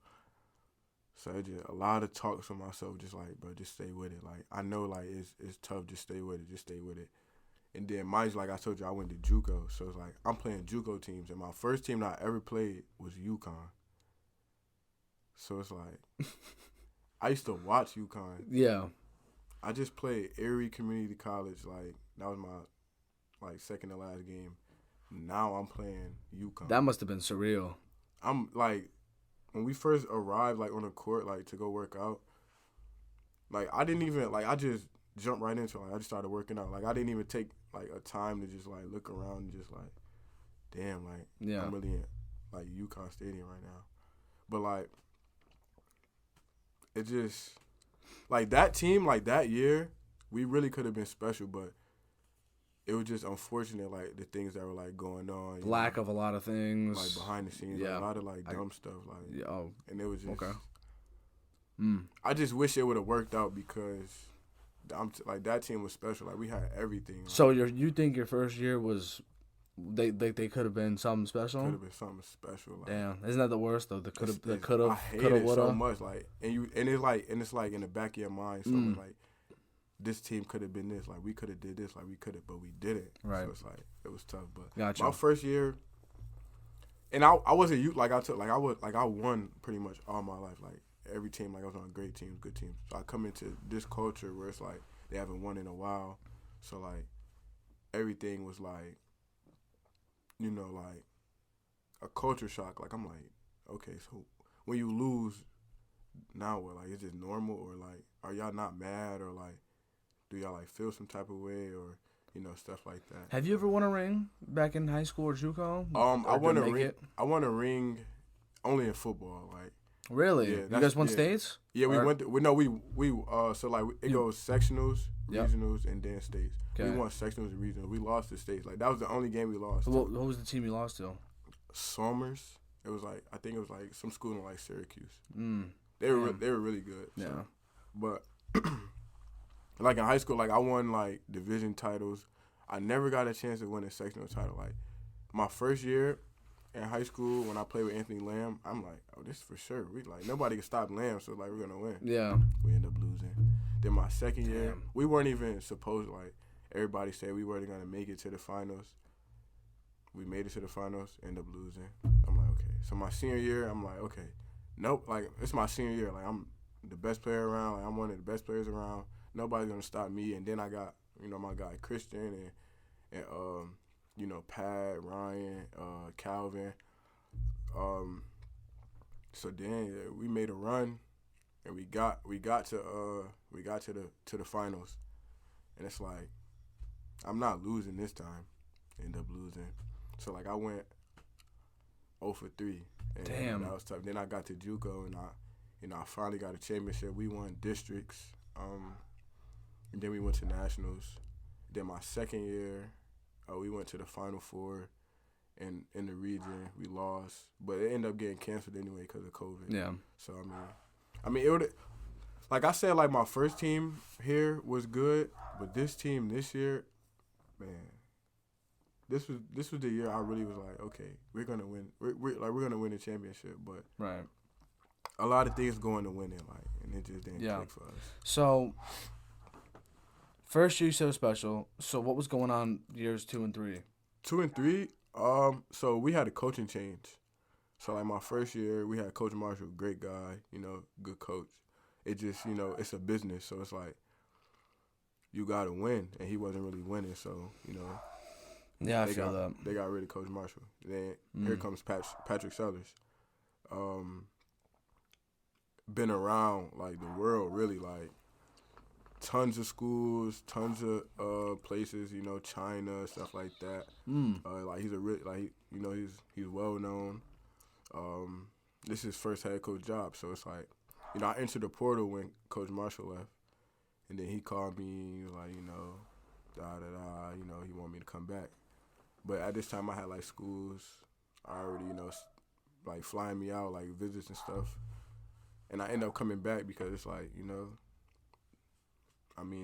So I just a lot of talks to myself, just bro, just stay with it. Like I know, it's tough. Just stay with it. Just stay with it. And then, mind you, like I told you, I went to JUCO. So it's I'm playing JUCO teams. And my first team that I ever played was UConn. So it's I used to watch UConn. Yeah. I just played Erie Community College. That was my second to last game. Now I'm playing UConn. That must have been surreal. I'm when we first arrived on the court to go work out, I didn't even I just jumped right into it. I just started working out. I didn't even take a time to just look around and just damn, yeah. I'm really in UConn Stadium right now. But it just that team that year, we really could have been special, but it was just unfortunate the things that were going on. Lack of a lot of things. Behind the scenes, yeah. A lot of dumb stuff yeah, and it was just okay. I just wish it would have worked out because that team was special. We had everything. So you think your first year was they could have been something special? Could have been something special. Damn, isn't that the worst though? I hate it so much. And it's in the back of your mind. So this team could have been this. We could have did this. We could have, but we didn't. Right. So it's it was tough. But gotcha. My first year, and I wasn't I won pretty much all my life. Every team, I was on great teams, good teams. So I come into this culture where it's they haven't won in a while. So everything was a culture shock. I'm okay, so when you lose, now what? Is it normal or are y'all not mad or do y'all feel some type of way or stuff like that? Have you ever won a ring back in high school or JUCO? I won a ring. I won a ring only in football. Really? Yeah, you guys won states? Yeah, we went. It goes sectionals, regionals, and then states. Okay. We won sectionals and regionals. We lost to states. That was the only game we lost. So what was the team you lost to? Somers. It was I think it was some school in Syracuse. They were really good. So. Yeah. But in high school, I won division titles. I never got a chance to win a sectional title. My first year in high school, when I played with Anthony Lamb, I'm oh, this is for sure. We nobody can stop Lamb, so we're gonna win. Yeah. We end up losing. Then my second year, we weren't even supposed everybody said we weren't gonna make it to the finals. We made it to the finals, end up losing. I'm okay. So my senior year, I'm okay. Nope. It's my senior year. I'm the best player around. I'm one of the best players around. Nobody's gonna stop me. And then I got my guy Christian and Pat, Ryan, Calvin. So then we made a run, and we got to the finals, and it's I'm not losing this time. End up losing, so I went 0 for 3. And damn, that was tough. Then I got to JUCO, and I finally got a championship. We won districts, and then we went to nationals. Then my second year. We went to the Final Four, and in the region we lost, but it ended up getting canceled anyway because of COVID. Yeah. So I mean, it would, I said, my first team here was good, but this team this year, man, this was the year I really was like, okay, we're gonna win. We're gonna win the championship, but Right. a lot of things going to win it, like, and it just didn't click for us. So, first year you said was special. So what was going on years 2 and 3? 2 and 3, so we had a coaching change. So like my first year, we had Coach Marshall, great guy, good coach. It just, it's a business, so it's like you gotta win, and he wasn't really winning, so Yeah, I feel that. They got rid of Coach Marshall. Then here comes Patrick Sellers. Been around like the world, really, like tons of schools, tons of places, China, stuff like that. Like he's he's well known. This is his first head coach job, so it's like, I entered the portal when Coach Marshall left, and then he called me like, he wanted me to come back. But at this time, I had like schools already, like flying me out, like visits and stuff. And I ended up coming back because it's like,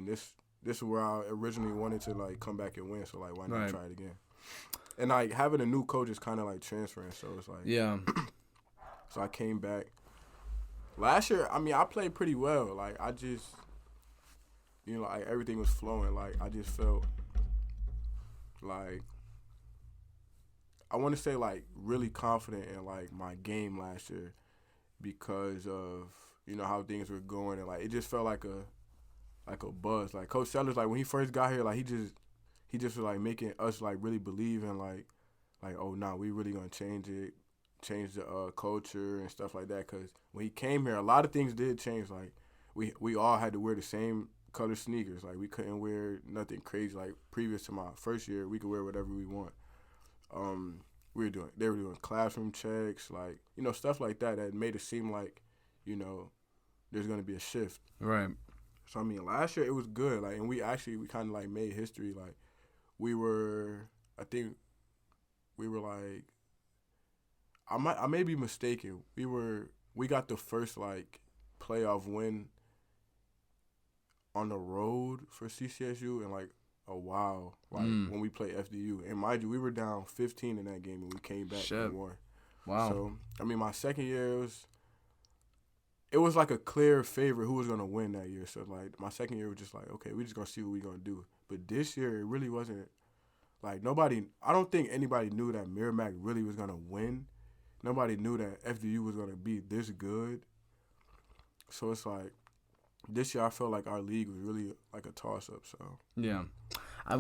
this is where I originally wanted to like come back and win. So like, why not try it again? And like having a new coach is kind of like transferring. So it's like, yeah. So I came back last year. I played pretty well. Like I just, like everything was flowing. Like I just felt like I want to say like really confident in like my game last year. Because of how things were going, and like it just felt like a buzz. Like Coach Sellers, like when he first got here, like he just was like making us like really believe in like oh nah, we really gonna change the culture and stuff like that. Cause when he came here, a lot of things did change. Like we all had to wear the same color sneakers. Like we couldn't wear nothing crazy. Like previous to my first year, we could wear whatever we want. They were doing classroom checks, like, stuff like that made it seem like, there's going to be a shift. Right. So, last year it was good. Like, and we kind of like made history. Like, we were like, I may be mistaken. We got the first like playoff win on the road for CCSU in like a while, like when we played FDU. And mind you, we were down 15 in that game, and we came back and won. Wow. So, my second year, it was like a clear favorite who was going to win that year. So, like, my second year was just like, okay, we're just going to see what we're going to do. But this year, it really wasn't, like, I don't think anybody knew that Merrimack really was going to win. Nobody knew that FDU was going to be this good. So, it's like, this year, I felt like our league was really like a toss-up. So yeah, I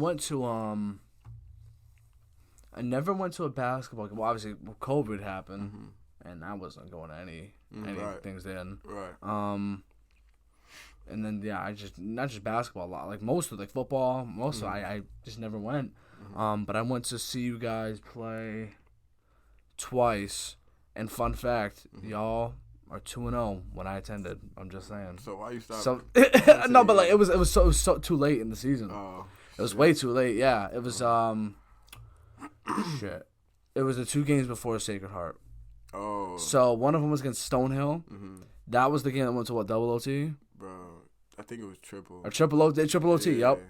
never went to a basketball game. Well, obviously, COVID happened, and I wasn't going to any things then. Right. And then I just not just basketball a lot, like most of like football. Most of I just never went. But I went to see you guys play twice. And fun fact, y'all are 2-0 when I attended. I'm just saying. So why you stopped? So no, but like it was so too late in the season. Oh, it was way too late. Yeah, it was shit. It was the 2 games before Sacred Heart. Oh. So one of them was against Stonehill. That was the game that went to what, double OT? Bro, I think it was triple. Or triple OT. Yeah. Yep.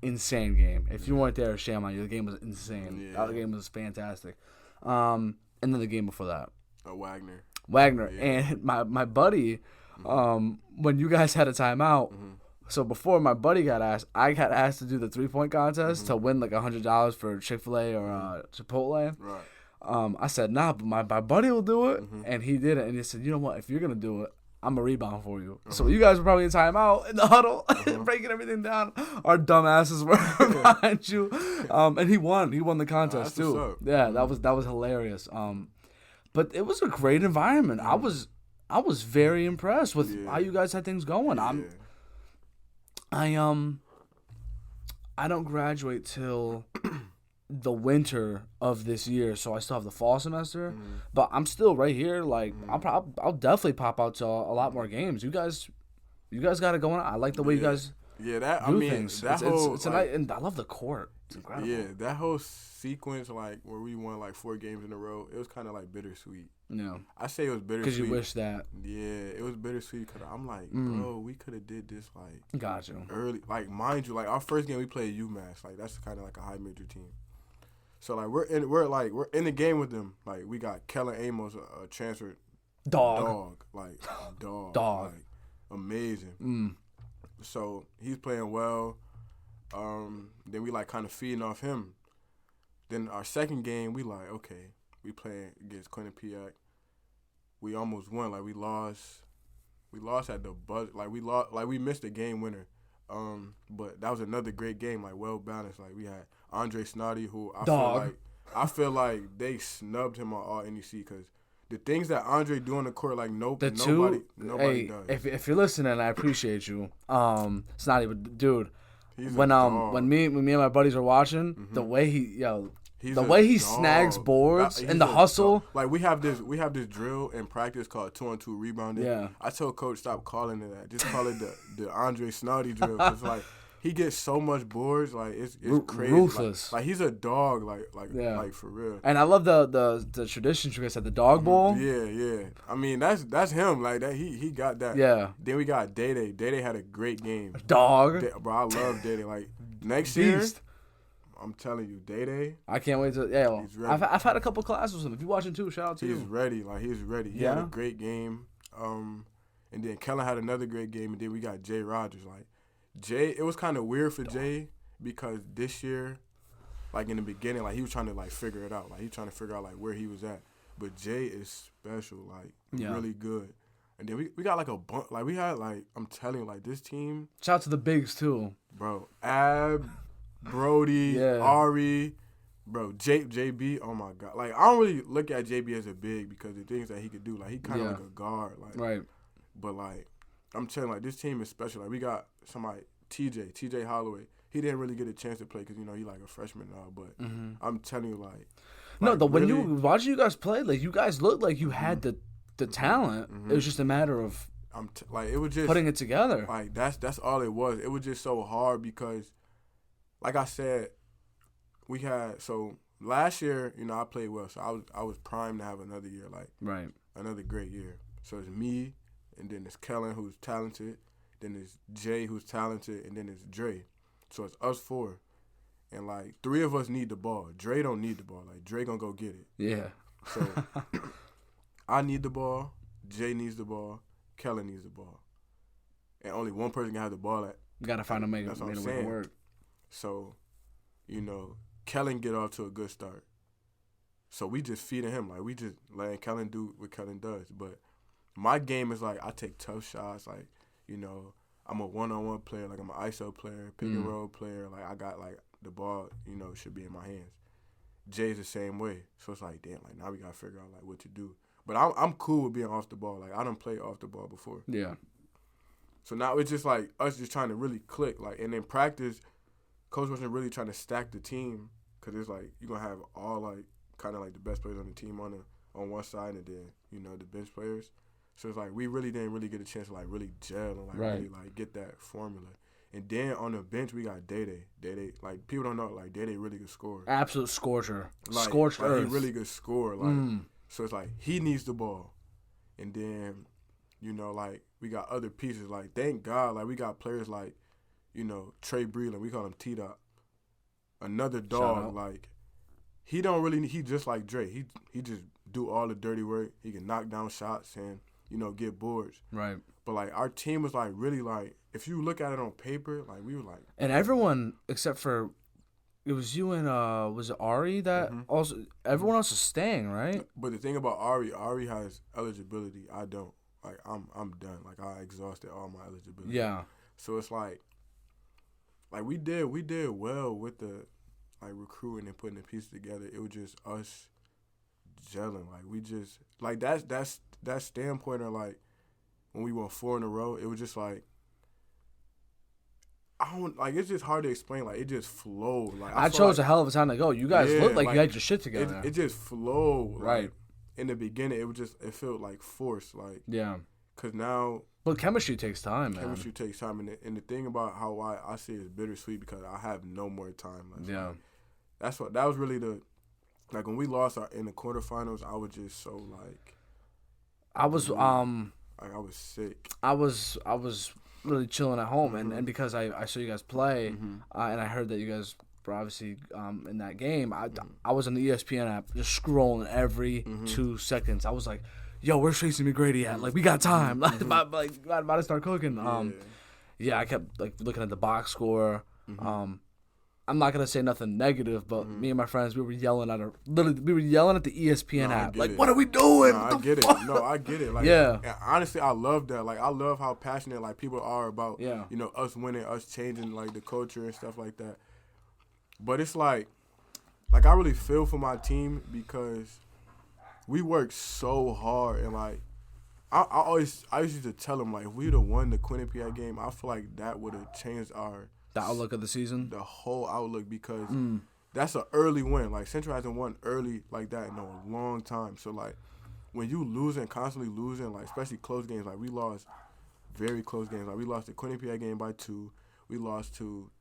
Insane game. If you weren't there, shame on you. The game was insane. Yeah. That game was fantastic. And then the game before that. Wagner. Yeah. And my buddy, when you guys had a timeout, so before my buddy got asked, I got asked to do the 3-point contest to win like $100 for Chick-fil-A or Chipotle. Right. I said, nah, but my buddy will do it. And he did it. And he said, you know what? If you're going to do it, I'm a rebound for you. So you guys were probably in timeout in the huddle, breaking everything down. Our dumbasses were behind you. And he won. He won the contest too. Yeah, that was hilarious. But it was a great environment. I was very impressed with how you guys had things going. I don't graduate till the winter of this year, so I still have the fall semester. But I'm still right here. Like I'll definitely pop out to a lot more games. You guys got it going on. I like the way you guys do things. It's and I love the court. It's incredible. Yeah, that whole sequence, like where we won like 4 games in a row, it was kind of like bittersweet. Yeah. I say it was bittersweet. Because you wish that. Yeah, it was bittersweet because I'm like, bro, we could have did this like Gotcha. early. Like, mind you, like our first game we played UMass. Like that's kind of like a high major team. So like we're in the game with them. Like we got Kellen Amos, a transfer dog, like dog, like amazing. So he's playing well. Then we like kind of feeding off him. Then our second game, we like, okay, we playing against Quinnipiac. We almost won. Like we lost at the buzz. Like we missed the game winner. But that was another great game. Like well balanced. Like we had Andre Snoddy, who I feel like they snubbed him on all NEC because the things that Andre do on the court, like nobody does. If you're listening, I appreciate you. Snoddy, but dude, He's when me and my buddies were watching, the way he snags boards and the hustle. Dog. Like we have this drill in practice called 2-on-2 rebounding. Yeah. I told coach stop calling it that. Just call it the Andre Snoddy drill. Cause like he gets so much boards. Like it's crazy. Ruthless. Like he's a dog. Like for real. And I love the traditions you guys had, the dog bowl. Yeah. I mean that's him. Like that he got that. Yeah. Then we got Day Day. Day Day had a great game. Dog. Bro, I love Day Day. Like next Beast. year. I'm telling you, Day Day. I can't wait to. Yeah, I've had a couple classes with him. If you're watching too, shout out to you. He's ready. Like he's ready. He had a great game. And then Kellen had another great game. And then we got Jay Rogers. Like Jay, it was kind of weird for Jay because this year, like in the beginning, like he was trying to like figure it out. Like he was trying to figure out like where he was at. But Jay is special. Like really good. And then we got like a bunch. Like we had like I'm telling you, like this team. Shout out to the bigs too, bro. Brody, Ari, bro, JB, oh my God. Like, I don't really look at JB as a big because the things that he could do. Like, he kind of like a guard. Like, right. But, like, I'm telling you, like, this team is special. Like, we got somebody, TJ Holloway. He didn't really get a chance to play because, you know, he like a freshman now. But I'm telling you, like. When you watching you guys play, like, you guys looked like you had the talent. It was just a matter of it was just putting it together. Like, that's all it was. It was just so hard because. Like I said, we had last year, you know, I played well, so I was primed to have another year, like another great year. So it's me, and then it's Kellen who's talented, then it's Jay who's talented, and then it's Dre. So it's us four, and like 3 of us need the ball. Dre don't need the ball. Like Dre gonna go get it. Yeah. So I need the ball. Jay needs the ball. Kellen needs the ball, and only one person can have the ball. You gotta find a way to work. So, you know, Kellen get off to a good start. So we just feeding him. Like, we just letting Kellen do what Kellen does. But my game is, like, I take tough shots. Like, you know, I'm a one-on-one player. Like, I'm an ISO player, pick and roll player. Like, I got, like, the ball, you know, should be in my hands. Jay's the same way. So it's like, damn, like, now we got to figure out, like, what to do. But I'm cool with being off the ball. Like, I done played off the ball before. Yeah. So now it's just, like, us just trying to really click. Like, and in practice – Coach wasn't really trying to stack the team because it's like you're going to have all, like, kind of like the best players on the team on one side and then, you know, the bench players. So it's like we really didn't really get a chance to, like, really gel and, like, really, like, get that formula. And then on the bench, we got Day Day. Day Day, like, people don't know, like, Day Day really good scorer. Absolute scorcher. Like, Scorched earth. He really good scorer. Like, so it's like he needs the ball. And then, you know, like, we got other pieces. Like, thank God, like, we got players like, you know, Trey Breland, we call him T-Dot. Another dog, like, he just like Dre. He just do all the dirty work. He can knock down shots and, you know, get boards. Right. But, like, our team was, like, really, like, if you look at it on paper, like, we were, like. And everyone, except for, it was you and, was it Ari that also, everyone else is staying, right? But the thing about Ari has eligibility. I don't. Like, I'm done. Like, I exhausted all my eligibility. Yeah. So it's, like we did well with the, like, recruiting and putting the pieces together. It was just us gelling. Like, we just, like, that standpoint of, like, when we won 4 in a row, it was just, like, I don't, like, it's just hard to explain. Like, it just flowed. Like, I chose a hell of a time to go. You guys looked like you had your shit together. It just flowed. Right. Like, in the beginning, it felt like forced. Like, yeah. Because now. But chemistry takes time, man. Chemistry takes time. And the thing about how I say it's bittersweet because I have no more time left. Yeah. Like, that was really like, when we lost in the quarterfinals, I was just so, like. I was Like I was sick. I was really chilling at home, and because I saw you guys play, and I heard that you guys were obviously in that game. I was on the ESPN app just scrolling every 2 seconds. I was like, "Yo, where's Tracy McGrady at? Like, we got time. Like, about to start cooking." Yeah, I kept like looking at the box score. I'm not gonna say nothing negative, but me and my friends, we were yelling at the ESPN app. Like, what are we doing? No, I get it. No, I get it. Like, yeah. Honestly, I love that. Like, I love how passionate like people are about Yeah. you know, us winning, us changing like the culture and stuff like that. But it's like I really feel for my team because we work so hard, and like I used to tell them, like, if we'd have won the Quinnipiac game, I feel like that would have changed the outlook of the season, the whole outlook, because that's an early win. Like, Central hasn't won early like that in a long time. So like when you constantly losing, like especially close games, like we lost very close games. Like we lost the Quinnipiac game by 2, we lost to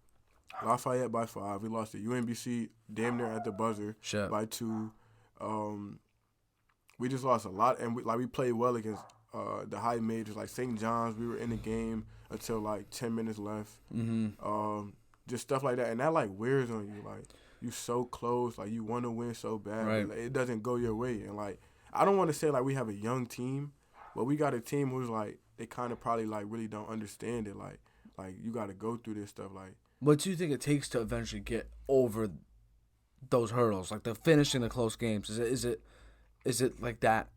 Lafayette by 5, we lost to UMBC damn near at the buzzer by 2. We just lost a lot, and we played well against the high majors like St. John's. We were in the game until like 10 minutes left. Just stuff like that, and that like wears on you. Like, you so close, like you want to win so bad, right. But, like, it doesn't go your way. And like, I don't want to say like we have a young team, but we got a team who's like, they kind of probably like really don't understand it. Like you got to go through this stuff. Like, what do you think it takes to eventually get over those hurdles, like the finishing the close games? Is it like that?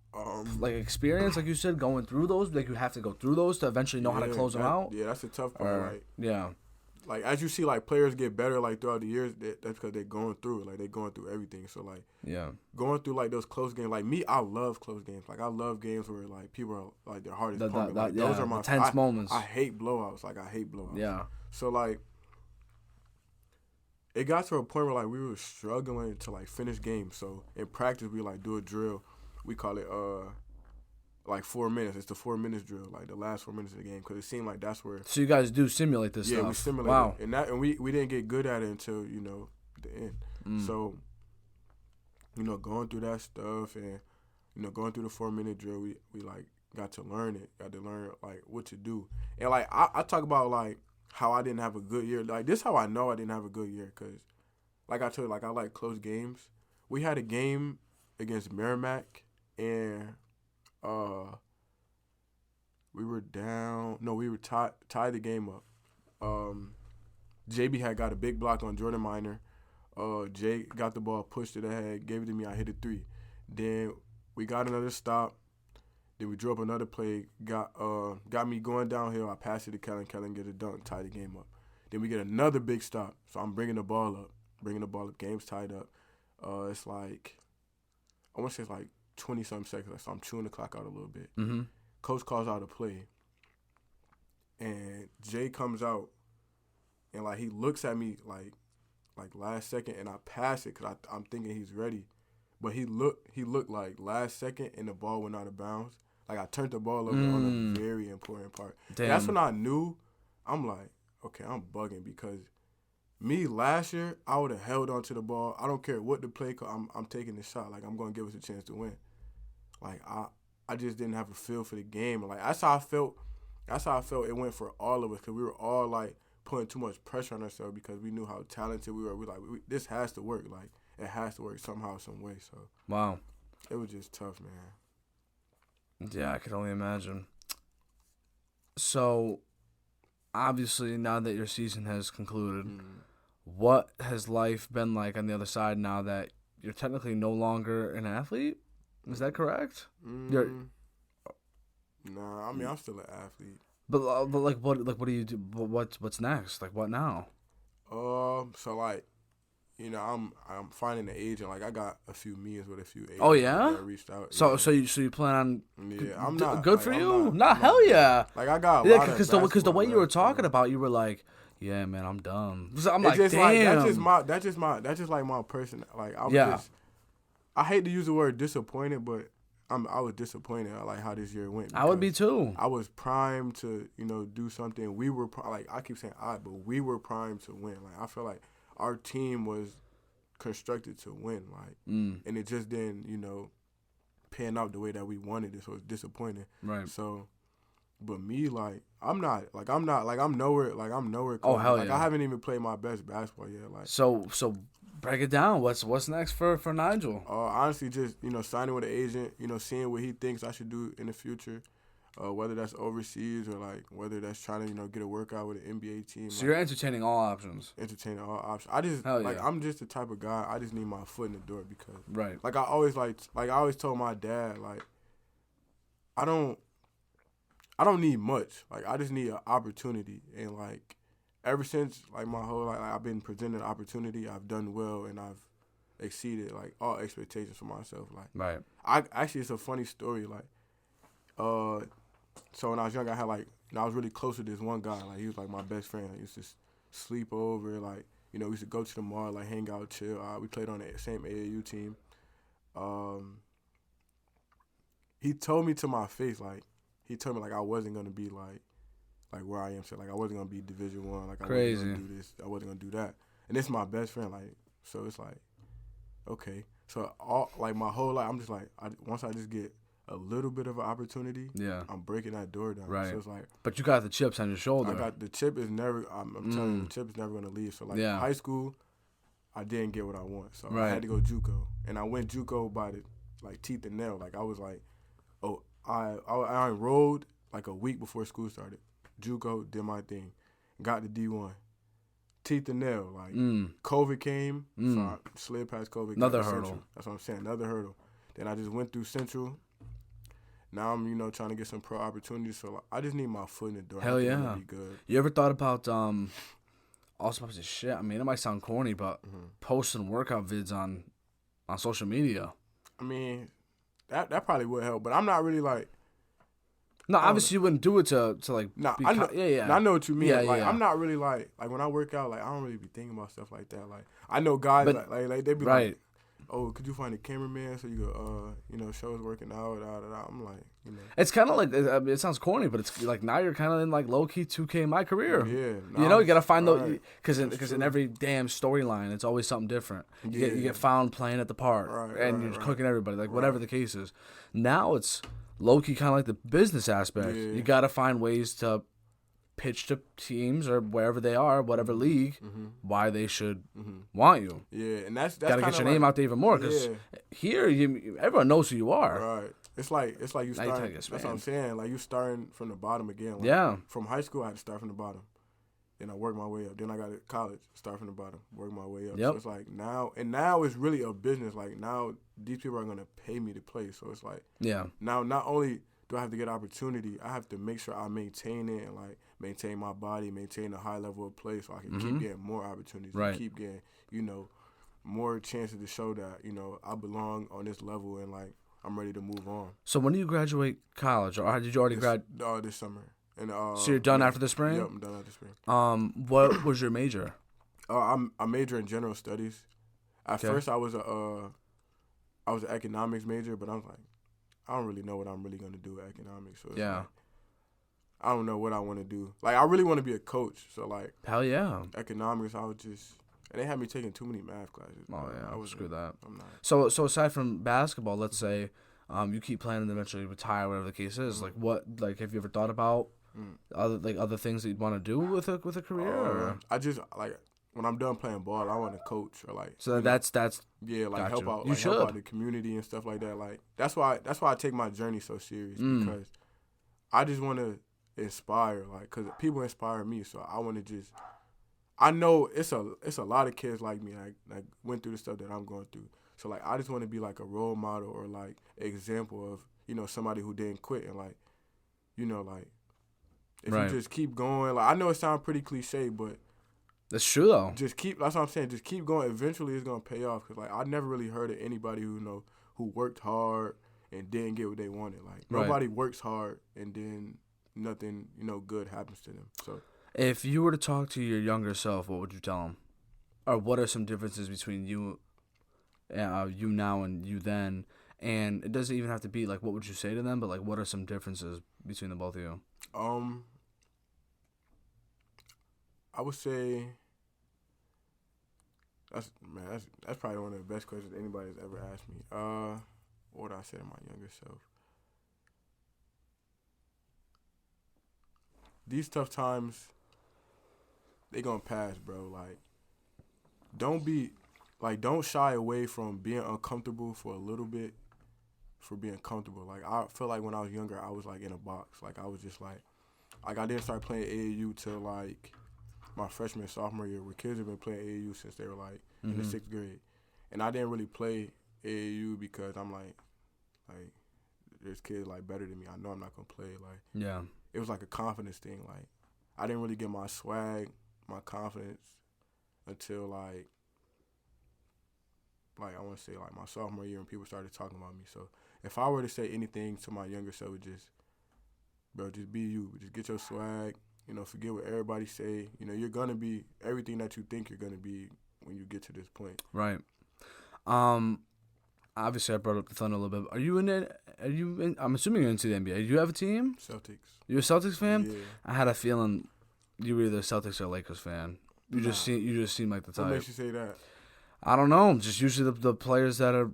Like experience, like you said, going through those, like you have to go through those to eventually know how to close them out. Yeah, that's a tough part. Like as you see, like players get better like throughout the years. That's because they're going through it. Like they're going through everything. So like going through like those close games. Like me, I love close games. Like I love games where like people are like their heart is pumping. Like, those are my tense moments. I hate blowouts. Like I hate blowouts. Yeah. So like it got to a point where like we were struggling to like finish games. So in practice we like do a drill. We call it like 4 minutes. It's the 4 minutes drill, like the last 4 minutes of the game, because it seemed like that's where. So you guys do simulate this stuff. Yeah, we simulate it, and we didn't get good at it until the end. So going through that stuff and going through the 4 minute drill, we like got to learn like what to do. And like I talk about like how I didn't have a good year. Like this, how I know I didn't have a good year, because like I told you, like I like close games. We had a game against Merrimack. And we were down. No, we were tied the game up. JB had got a big block on Jordan Minor. Jay got the ball, pushed it ahead, gave it to me. I hit a 3. Then we got another stop. Then we drew up another play. Got me going downhill. I passed it to Kellen. Kellen get a dunk, tie the game up. Then we get another big stop. So I'm bringing the ball up. Game's tied up. It's like, I want to say it's like 20-something seconds. So I'm chewing the clock out a little bit. Coach calls out a play. And Jay comes out. And, like, he looks at me like last second. And I pass it because I'm thinking he's ready. But he looked like last second and the ball went out of bounds. Like, I turned the ball over on a very important part. And that's when I knew, I'm like, okay, I'm bugging, because me last year, I would have held on to the ball. I don't care what the play call. I'm taking the shot. Like, I'm going to give us a chance to win. Like, I just didn't have a feel for the game. Like, that's how I felt. It went for all of us, because we were all, like, putting too much pressure on ourselves because we knew how talented we were. We like, this has to work. Like, it has to work somehow, some way. So, wow. It was just tough, man. Yeah, I can only imagine. So, obviously, now that your season has concluded, what has life been like on the other side now that you're technically no longer an athlete? Is that correct? Nah, I mean, I'm still an athlete. But like, what do you do? What's next? Like, what now? So like, I'm finding an agent. Like, I got a few meetings with a few agents. Oh yeah, that reached out. So yeah. so you plan on? Yeah, I'm not good like, for I'm you. not, Hell yeah. Like, I got a lot because the way you were talking about, you were like, yeah, man, I'm done. So I'm like, just damn. That's just like my person. Like, I hate to use the word disappointed, but I was disappointed at like how this year went. I would be too. I was primed to do something. We were like, I keep saying but we were primed to win. Like, I feel like our team was constructed to win. Like, and it just didn't pan out the way that we wanted it, so it's disappointing. Right. So, but me, like, I'm nowhere close. Oh, hell like, yeah. I haven't even played my best basketball yet. Like, So break it down. What's next for Nigel? honestly, just, signing with an agent, seeing what he thinks I should do in the future. Whether that's overseas or like whether that's trying to get a workout with an NBA team. So like, you're entertaining all options. Entertaining all options. I just Hell yeah. I'm just the type of guy. I just need my foot in the door because Right. like I always told my dad, like, I don't need much. Like, I just need an opportunity, and like ever since like my whole life, I've been presented an opportunity. I've done well, and I've exceeded like all expectations for myself. Like, Right. It's a funny story. Like, so when I was young, I had like, I was really close to this one guy. Like, he was like my best friend. I used to sleep over. Like, we used to go to the mall, like hang out, chill. We played on the same AAU team. He told me to my face, like, I wasn't gonna be like where I am. So like, I wasn't gonna be Division I. Like, I Crazy. wasn't gonna do this. I wasn't gonna do that. And it's my best friend. Like, so it's like, okay. So all like my whole life, I'm just like, once I just get a little bit of an opportunity, Yeah. I'm breaking that door down. Right. So it's like, But you got the chips on your shoulder. I got the chip is never. I'm telling you, the chip is never gonna leave. So like, high school, I didn't get what I want, so I had to go JUCO, and I went JUCO by the teeth and nail. Like, I was like, I enrolled like a week before school started. JUCO, did my thing, got the D1, teeth and nail. Like, COVID came, so I slid past COVID. Another got to hurdle. Central. That's what I'm saying. Another hurdle. Then I just went through Central. Now I'm, trying to get some pro opportunities. So like, I just need my foot in the door. Hell yeah. To be good. You ever thought about also about this shit? I mean, it might sound corny, but posting workout vids on social media. I mean, that probably would help, but I'm not really like. No, obviously you wouldn't do it to like. Nah, I know. Yeah. I know what you mean. Yeah, like, yeah. I'm not really like when I work out, like, I don't really be thinking about stuff like that. Like, I know guys like they be like, oh, could you find a cameraman so you could show us working out? I'm like, It's kind of like, it sounds corny, but it's like now you're kind of in like low key 2K my career. Yeah, you gotta find those because That's in every damn storyline it's always something different. You get found playing at the park and you're cooking everybody, like whatever the case is. Now it's low key kind of like the business aspect. Yeah. You gotta find ways to pitch to teams or wherever they are, whatever league, why they should want you. Yeah, and that's gotta get your name out there even more because here everyone knows who you are. Right. It's like you starting. That's what I'm saying. Like, you starting from the bottom again. Like, from high school, I had to start from the bottom. Then I worked my way up. Then I got to college, start from the bottom, work my way up. Yep. So it's like now it's really a business. Like, now these people are gonna pay me to play. So it's like now not only do I have to get opportunity, I have to make sure I maintain it and like maintain my body, maintain a high level of play, so I can keep getting more opportunities, and keep getting more chances to show that I belong on this level and like I'm ready to move on. So when do you graduate college, or did you already graduate? This summer. And so you're done after the spring? Yep, I'm done after the spring. What was your major? I major in general studies. At first, I was an economics major, but I was like, I don't really know what I'm really gonna do with economics. So it's like, I don't know what I want to do. Like, I really want to be a coach. So like, hell yeah. Economics, and they had me taking too many math classes. Oh yeah, screw that. I'm not. So aside from basketball, let's say you keep playing and eventually retire, whatever the case is. Like, have you ever thought about other things that you'd want to do with a career? Or? I just like, when I'm done playing ball, I want to coach or like. So that's yeah, like gotcha. help out, help out the community and stuff like that. Like, that's why I take my journey so serious, because I just want to inspire, like, because people inspire me. So I want to just. I know it's a lot of kids like me like went through the stuff that I'm going through. So like, I just want to be like a role model or like example of somebody who didn't quit and like like if you just keep going. Like, I know it sounds pretty cliche, but that's true though. That's what I'm saying. Just keep going. Eventually, it's gonna pay off. Cause like, I never really heard of anybody who worked hard and didn't get what they wanted. Like, nobody works hard and then nothing good happens to them. So. If you were to talk to your younger self, what would you tell him? Or what are some differences between you now and you then? And it doesn't even have to be like, what would you say to them? But like, what are some differences between the both of you? I would say that's probably one of the best questions anybody's ever asked me. what would I say to my younger self? These tough times, they gonna pass, bro. Like, don't don't shy away from being uncomfortable for a little bit for being comfortable. Like, I feel like when I was younger, I was, like, in a box. Like, I was just, like, I didn't start playing AAU till, like, my freshman, sophomore year, where kids have been playing AAU since they were, like, in the 6th grade. And I didn't really play AAU because I'm, like, there's kids, like, better than me. I know I'm not going to play. Like, Yeah. it was, like, a confidence thing. Like, I didn't really get my swag, my confidence until, like I want to say, like, my sophomore year when people started talking about me. So, if I were to say anything to my younger self, just be you. Just get your swag. You know, forget what everybody say. You know, you're going to be everything that you think you're going to be when you get to this point. Right. Obviously, I brought up the Thunder a little bit. Are you in it? I'm assuming you're into the NBA. Do you have a team? Celtics. You're a Celtics fan? Yeah. I had a feeling you were either a Celtics or a Lakers fan. You just seem like the type. What makes you say that? I don't know. Just usually the players that are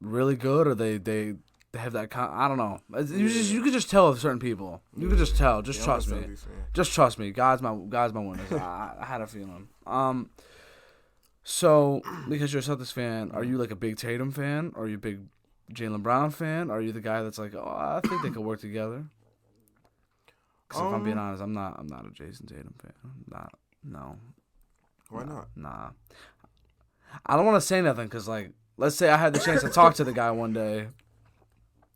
really good, or they have that. I don't know. You could just tell with certain people. You could just tell. Just trust me. Just trust me. God's my witness. I had a feeling. So because you're a Celtics fan, are you like a big Tatum fan, or are you a big Jaylen Brown fan? Or are you the guy that's like, oh, I think they could work together? Because if I'm being honest, I'm not a Jason Tatum fan. No. Why not? Nah. I don't want to say nothing because, like, let's say I had the chance to talk to the guy one day.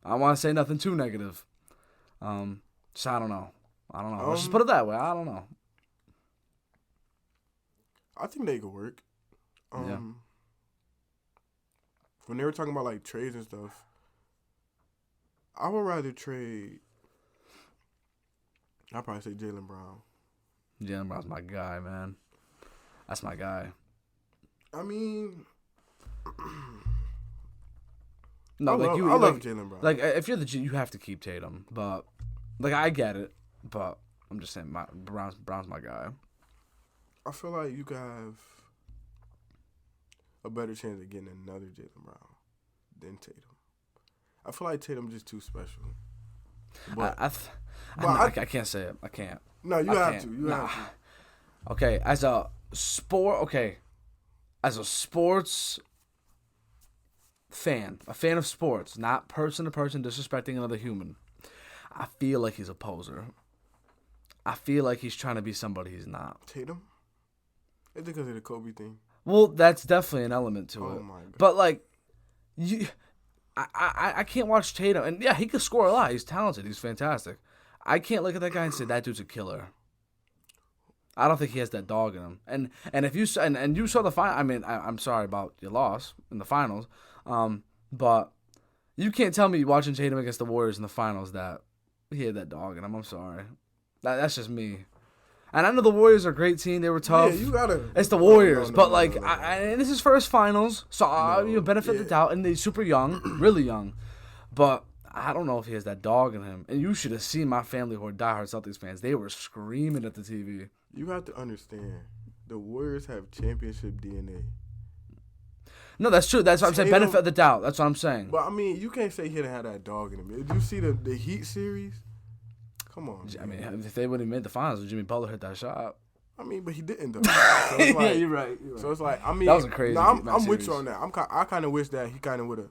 I don't want to say nothing too negative. So I don't know. Let's just put it that way. I don't know. I think they could work. Yeah. When they were talking about, like, trades and stuff, I would rather trade. I'd probably say Jaylen Brown. Jaylen Brown's my guy, man. That's my guy. I mean, no, I love Jaylen Brown. Like, if you're the G, you have to keep Tatum. But, like, I get it. But I'm just saying, Brown's my guy. I feel like you could have a better chance of getting another Jaylen Brown than Tatum. I feel like Tatum's just too special. But I can't say it. I can't. No, you have to. You have to. Okay, as a sports fan, a fan of sports, not person to person disrespecting another human, I feel like he's a poser. I feel like he's trying to be somebody he's not. Tatum? It's because of the Kobe thing. Well, that's definitely an element to it. Oh my God. But like, I can't watch Tatum, and yeah, he could score a lot. He's talented. He's fantastic. I can't look at that guy and say that dude's a killer. I don't think he has that dog in him. And if you and you saw the final, I mean, I'm sorry about your loss in the finals, but you can't tell me watching Tatum against the Warriors in the finals that he had that dog in him. I'm sorry. That's just me. And I know the Warriors are a great team. They were tough. Yeah, you gotta. It's the Warriors, but like, and this is first finals, so you benefit the doubt. And they're super young, really young, but I don't know if he has that dog in him. And you should have seen my family who are diehard Celtics fans. They were screaming at the TV. You have to understand, the Warriors have championship DNA. No, that's true. That's what I'm saying. Benefit of the doubt. That's what I'm saying. But I mean, you can't say he didn't have that dog in him. Did you see the Heat series? Come on. I mean, if they would have made the finals, Jimmy Butler hit that shot. I mean, but he didn't though. So it's like, yeah, you're right. So it's like, I mean, that was a crazy. I'm with you on that. I kind of wish that he kind of would have.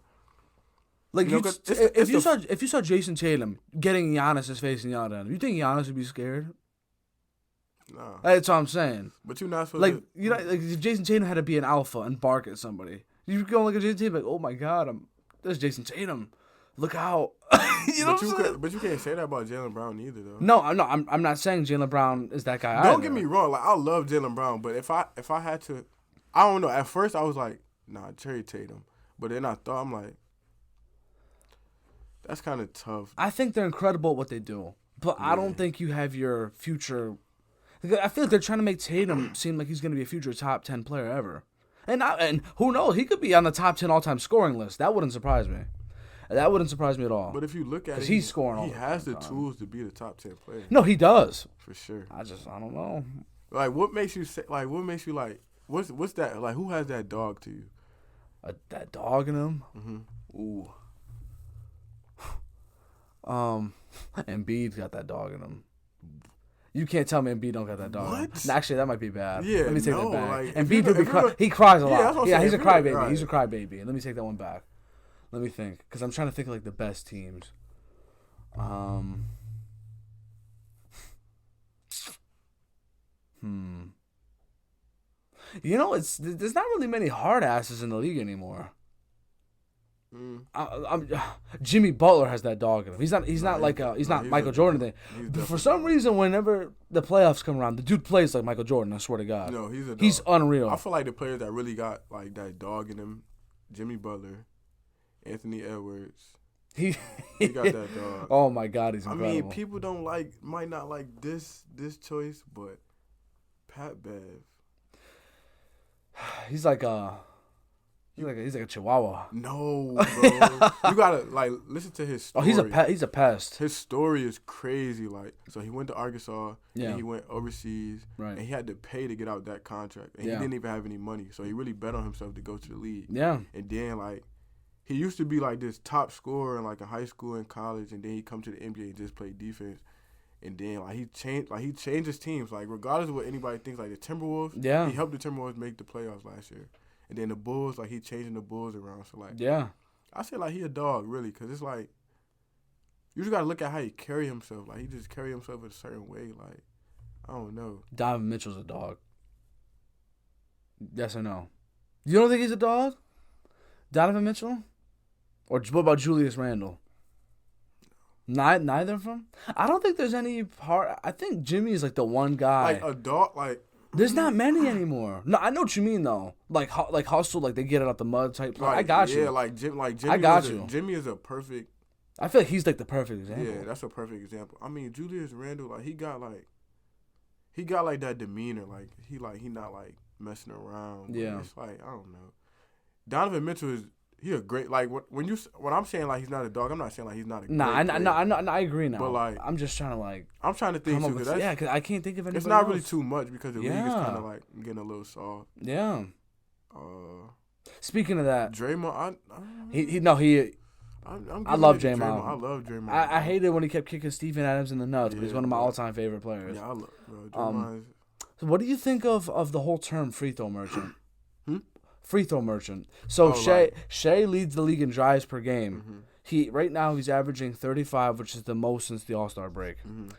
Like, if you saw Jason Tatum getting Giannis's face and yelled at him, you think Giannis would be scared? No. That's what I'm saying. But you're not supposed like, to. You know, like if Jason Tatum had to be an alpha and bark at somebody, you go look at Jason Tatum like, oh my God, there's Jason Tatum. Look out. You know what I'm saying? But you can't say that about Jaylen Brown either, though. No, I'm not saying Jaylen Brown is that guy. Don't get me wrong. Like, I love Jaylen Brown, but if I had to, I don't know. At first, I was like, nah, trade Tatum. But then I thought, I'm like, that's kind of tough. I think they're incredible at what they do, but I don't think you have your future. I feel like they're trying to make Tatum seem like he's going to be a future top 10 player ever. And who knows? He could be on the top 10 all-time scoring list. That wouldn't surprise me. That wouldn't surprise me at all. But if you look at it, he's scoring. He has the tools to be the top 10 player. No, he does for sure. I don't know. Like, what makes you say? Like, what makes you like? What's that? Like, who has that dog to you? That dog in him? Mm-hmm. Ooh. Embiid got that dog in him. You can't tell me Embiid don't got that dog. What? Actually, that might be bad. Yeah, Let me take no, that back. like, Embiid do be he cries a Yeah, that's lot. what I'm Yeah, saying. he's a If you're- crybaby. right. He's a crybaby. Let me take that one back. Let me think, because I'm trying to think of like the best teams. You know, there's not really many hard asses in the league anymore. Jimmy Butler has that dog in him. He's not Michael Jordan thing. But for some reason, whenever the playoffs come around, the dude plays like Michael Jordan. I swear to God. No, he's a dog. He's unreal. I feel like the players that really got like that dog in him, Jimmy Butler, Anthony Edwards. He got that dog. Oh my God, he's incredible. I mean, people might not like this choice, but Pat Bev. He's like a chihuahua. No, bro. You gotta listen to his story. Oh, he's a pest. His story is crazy. Like, so he went to Arkansas. Yeah. And he went overseas. Right. And he had to pay to get out that contract. And he didn't even have any money. So he really bet on himself to go to the league. Yeah. And then he used to be like this top scorer in high school and college, and then he come to the NBA and just play defense. And then he changed his teams. Regardless of what anybody thinks, the Timberwolves. Yeah. He helped the Timberwolves make the playoffs last year. And then the Bulls, he changing the Bulls around. So yeah. I say he a dog really, because it's you just gotta look at how he carry himself. He just carry himself in a certain way. I don't know. Donovan Mitchell's a dog. Yes or no? You don't think he's a dog? Donovan Mitchell? Or what about Julius Randle? Neither of them? I don't think there's any part. I think Jimmy is the one guy. A dog, There's not many anymore. No, I know what you mean though. Like hustle, they get it out the mud type play. I got you. Yeah, Jimmy. I got you. Jimmy is a perfect. I feel like he's the perfect example. Yeah, that's a perfect example. I mean, Julius Randle, he got that demeanor. He not messing around. Yeah. It's I don't know. Donovan Mitchell is. He a great when I'm saying he's not a dog, I'm not saying he's not a great player. I agree now. But I'm just trying to I'm trying to think too, because I can't think of anybody. It's not else. really too much because the league is kind of getting a little soft. Yeah. Speaking of that, Draymond, I love Draymond. I love Draymond. I hated when he kept kicking Steven Adams in the nuts, but he's one of my all-time favorite players. Yeah, I love Draymond. So what do you think of the whole term free throw merchant? Free throw merchant. So Shea leads the league in drives per game. Mm-hmm. Right now he's averaging 35, which is the most since the All-Star break. Mm-hmm.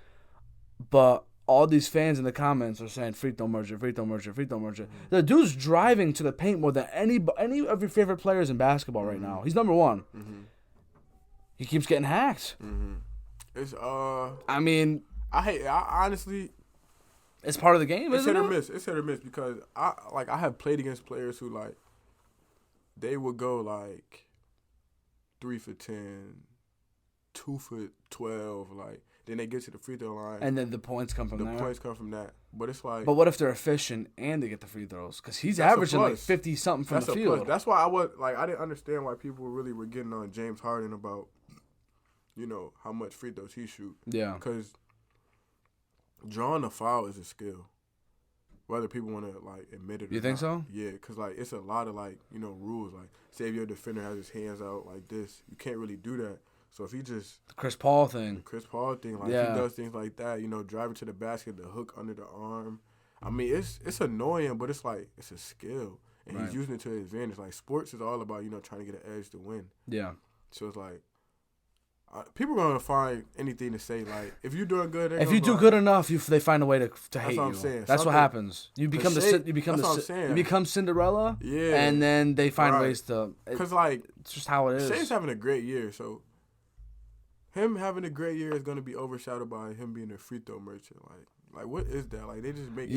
But all these fans in the comments are saying free throw merchant, free throw merchant, free throw merchant. Mm-hmm. The dude's driving to the paint more than any of your favorite players in basketball right now. He's number one. Mm-hmm. He keeps getting hacked. Mm-hmm. It's I mean, I honestly. It's part of the game, isn't it? It's hit or miss because I have played against players who they would go 3 for 10, 2 for 12, then they get to the free throw line. And then the points come from there. The points come from that. But it's But what if they're efficient and they get the free throws? Because he's averaging 50-something from the field. Plus. That's why I didn't understand why people really were getting on James Harden about, how much free throws he shoot. Yeah. Because drawing a foul is a skill, whether people want to admit it. You think so? Yeah, because it's a lot of rules. Say if your defender has his hands out like this, you can't really do that. So if he just the Chris Paul thing, he does things like that. Driving to the basket, the hook under the arm. I mean, it's annoying, but it's it's a skill, and he's using it to his advantage. Sports is all about trying to get an edge to win. Yeah. So it's people are gonna find anything to say. If you're doing good, if you do good enough, they find a way to hate you. That's what I'm saying. That's what happens. You become you become Cinderella. Yeah. And then they find ways to. Because it's just how it is. Shea's having a great year, so him having a great year is gonna be overshadowed by him being a free throw merchant. What is that? They just make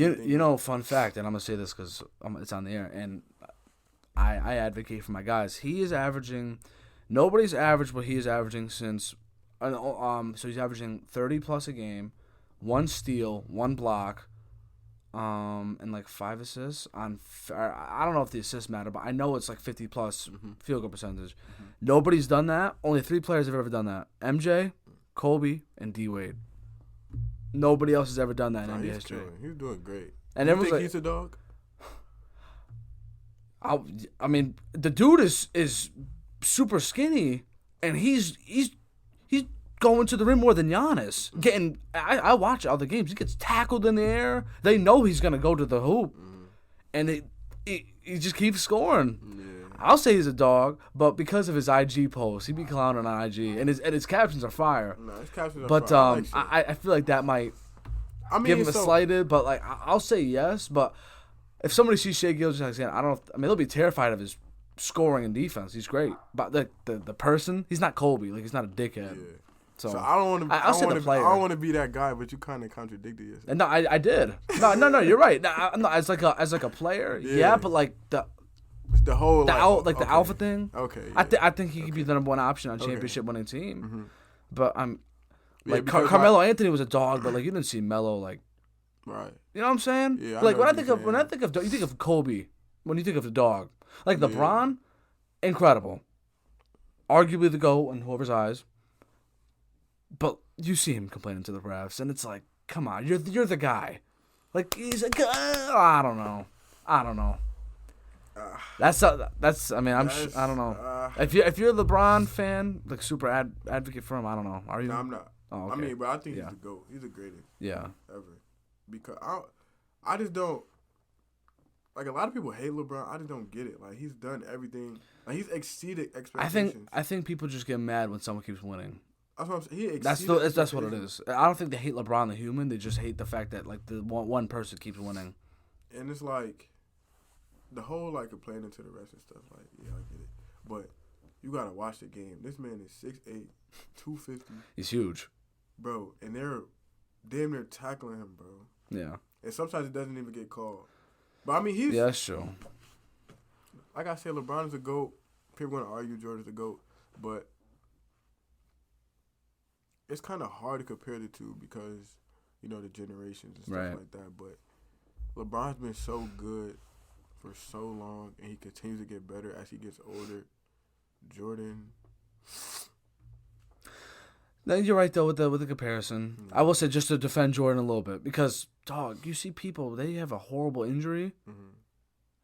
fun fact, and I'm gonna say this because it's on the air, and I advocate for my guys. He is averaging. Nobody's averaged what he is averaging since, so he's averaging 30 plus a game, 1 steal, 1 block, and 5 assists on. I don't know if the assists matter, but I know it's 50 plus field goal percentage. Mm-hmm. Nobody's done that. Only 3 players have ever done that: MJ, Kobe, and D Wade. Nobody else has ever done that in NBA history. He's doing great. And you think he's a dog? I mean, the dude is super skinny, and he's going to the rim more than Giannis. I watch all the games. He gets tackled in the air. They know he's gonna go to the hoop, and he just keeps scoring. Yeah. I'll say he's a dog, but because of his IG posts, he be clowning on IG, and his captions are fire. No, his captions are But fire. I feel like that might give him a slighted. But like I'll say yes. But if somebody sees Shai Gilgeous-Alexander, I mean they'll be terrified of his scoring and defense. He's great, but the person, he's not Kobe. Like he's not a dickhead. Yeah. So I don't want to. I'll say the player. I don't want to be that guy, but you kind of contradicted yourself. And no, I did. No, you're right. No, as like a player, yeah, but like the whole the alpha thing. Okay. Yeah. Yeah. I think he could be the number one option on a championship winning team. Mm-hmm. But I'm like because Carmelo Anthony was a dog, but like you didn't see Melo like. Right. You know what I'm saying? Yeah. Like when I think of you think of Kobe. When you think of the dog, like LeBron, incredible. Arguably the GOAT in whoever's eyes. But you see him complaining to the refs, and it's like, come on, you're the guy. Like he's like, I don't know. That's I mean I don't know. If you're a LeBron fan, like super advocate for him, I don't know. Are you? No, I'm not. Oh, okay. I mean, but I think he's the GOAT. He's the greatest. Yeah. Ever. Because I just don't. Like a lot of people hate LeBron. I just don't get it. Like he's done everything. Like he's exceeded expectations. I think people just get mad when someone keeps winning. That's what I'm saying. He That's what it is. I don't think they hate LeBron the human. They just hate the fact that like the one person keeps winning. And it's like the whole like complaining to the rest and stuff. Like yeah, I get it. But you gotta watch the game. This man is 6'8", 250. He's huge, bro. And they're damn near tackling him, bro. Yeah. And sometimes it doesn't even get called. But I mean he's that's true. Like I said, LeBron is a GOAT. People gonna argue Jordan's a GOAT, but it's kind of hard to compare the two because, you know, the generations and stuff like that. But LeBron's been so good for so long, and he continues to get better as he gets older. Jordan. No, you're right though with the comparison. Mm-hmm. I will say just to defend Jordan a little bit because dog, you see people they have a horrible injury. Mm-hmm.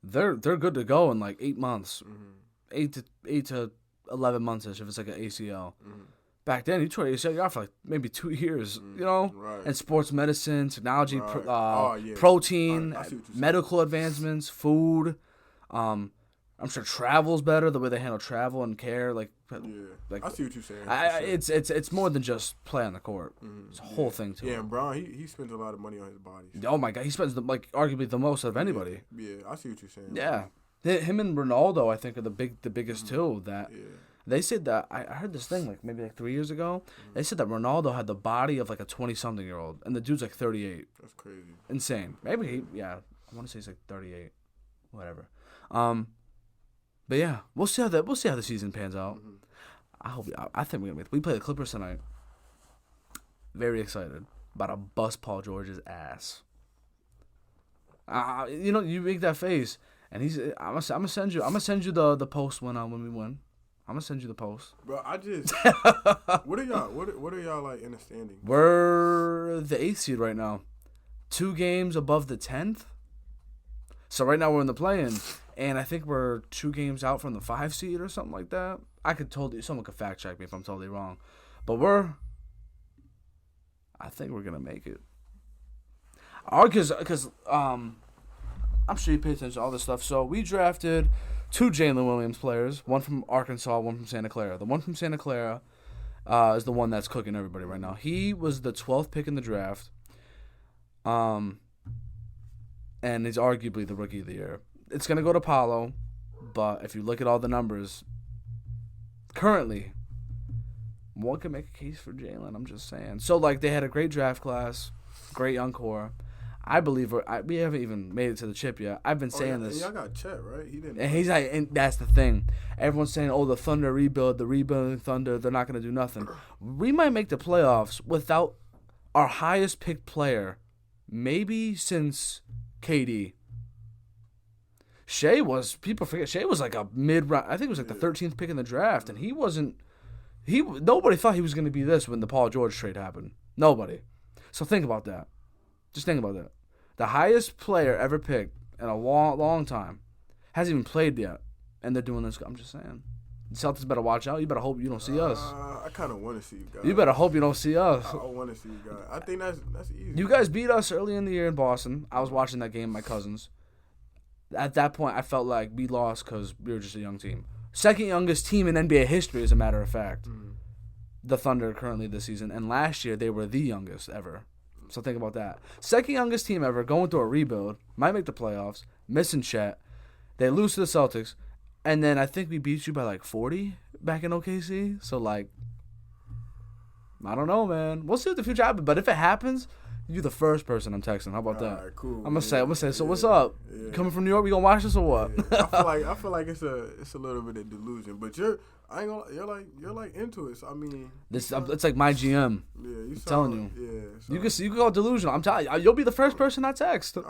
They're good to go in like 8 months, 8 to 11 months ish if it's like an ACL. Mm-hmm. Back then, you tore your ACL off for like maybe 2 years, you know? Right. And sports medicine, technology, protein, medical advancements, food. I'm sure travel's better, the way they handle travel and care. Like I see what you're saying. It's more than just play on the court. Mm-hmm. It's a whole thing, too. Yeah, and Bron, he spends a lot of money on his body. Oh, my God. He spends, arguably the most of anybody. Yeah, I see what you're saying. Yeah. Him and Ronaldo, I think, are the biggest, too, that... Yeah. They said that I heard this thing like maybe like 3 years ago. Mm-hmm. They said that Ronaldo had the body of like a 20-something-year-old, and the dude's like 38. That's crazy. Insane. Maybe I want to say he's like 38, whatever. But yeah, we'll see how the season pans out. Mm-hmm. I think we play the Clippers tonight. Very excited about to bust Paul George's ass. You make that face, and I'm gonna send you the post when we win. I'm gonna send you the post. Bro, what are y'all like in the standing? We're the 8th seed right now. 2 games above the 10th. So right now we're in the play-in, and I think we're 2 games out from the 5 seed or something like that. Someone could fact check me if I'm totally wrong. But I think we're gonna make it. Because I'm sure you pay attention to all this stuff. So we drafted 2 Jalen Williams players, one from Arkansas, one from Santa Clara. The one from Santa Clara is the one that's cooking everybody right now. He was the 12th pick in the draft, and he's arguably the rookie of the year. It's going to go to Paolo, but if you look at all the numbers, currently, one can make a case for Jalen, I'm just saying. So, like, they had a great draft class, great young core. I believe we haven't even made it to the chip yet. I've been saying this. Y'all got Chet, right? He didn't. And he's like, and that's the thing. Everyone's saying, "Oh, the Thunder rebuild, the rebuilding Thunder, they're not going to do nothing." We might make the playoffs without our highest picked player, maybe since KD. Shai was like a mid-round. I think it was like the 13th pick in the draft, and he wasn't. Nobody thought he was going to be this when the Paul George trade happened. Nobody. So think about that. Just think about that. The highest player ever picked in a long, long time hasn't even played yet, and they're doing this. I'm just saying. The Celtics better watch out. You better hope you don't see us. I kind of want to see you guys. You better hope you don't see us. I want to see you guys. I think that's easy. You guys beat us early in the year in Boston. I was watching that game with my cousins. At that point, I felt like we lost because we were just a young team. Second youngest team in NBA history, as a matter of fact. The Thunder currently this season. And last year, they were the youngest ever. So think about that. Second youngest team ever, going through a rebuild. Might make the playoffs. Missing Chet. They lose to the Celtics. And then I think we beat you by like 40 back in OKC. So, like, I don't know, man. We'll see what the future happens. But if it happens, you're the first person I'm texting. How about that? All right, cool. I'm gonna say. So what's up? Yeah. Coming from New York, we gonna watch this or what? Yeah. I feel like it's a little bit of delusion. But you're like into it. So I mean, it's like my GM. Yeah, I'm telling you. Yeah. So. You can call it delusional. I'm telling you, you'll be the first person I text. All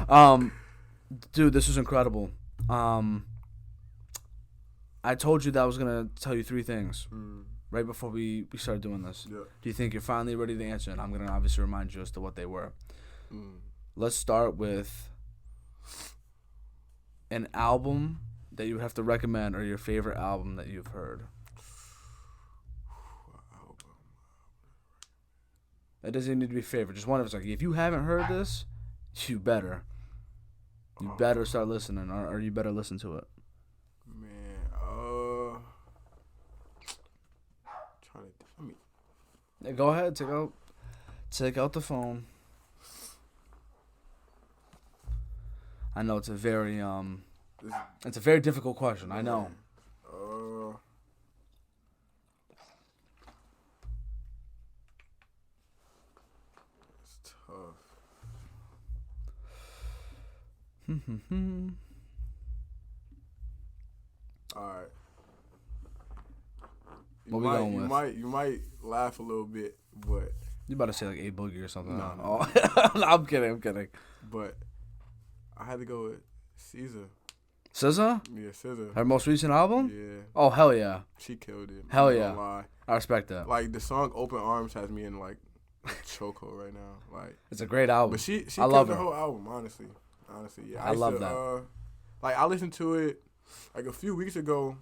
right. Dude, this was incredible. I told you that I was going to tell you 3 things right before we started doing this. Yeah. Do you think you're finally ready to answer? And I'm going to obviously remind you as to what they were. Let's start with an album that you would have to recommend or your favorite album that you've heard. It doesn't need to be favorite. Just one of us. Like, if you haven't heard this, you better. You better start listening, or you better listen to it. Man, Yeah, go ahead, take out the phone. I know it's a very difficult question. I know. It's tough. All right. You might laugh a little bit, but you about to say like A Boogie or something? No. No, I'm kidding. But I had to go with Caesar. SZA? Yeah, SZA. Her most recent album? Yeah. Oh, hell yeah. She killed it. Hell yeah. Lie. I respect that. Like the song "Open Arms" has me in like chokehold right now. Like it's a great album. But she I love killed the her. whole album. Honestly, yeah. I love that. Like I listened to it like a few weeks ago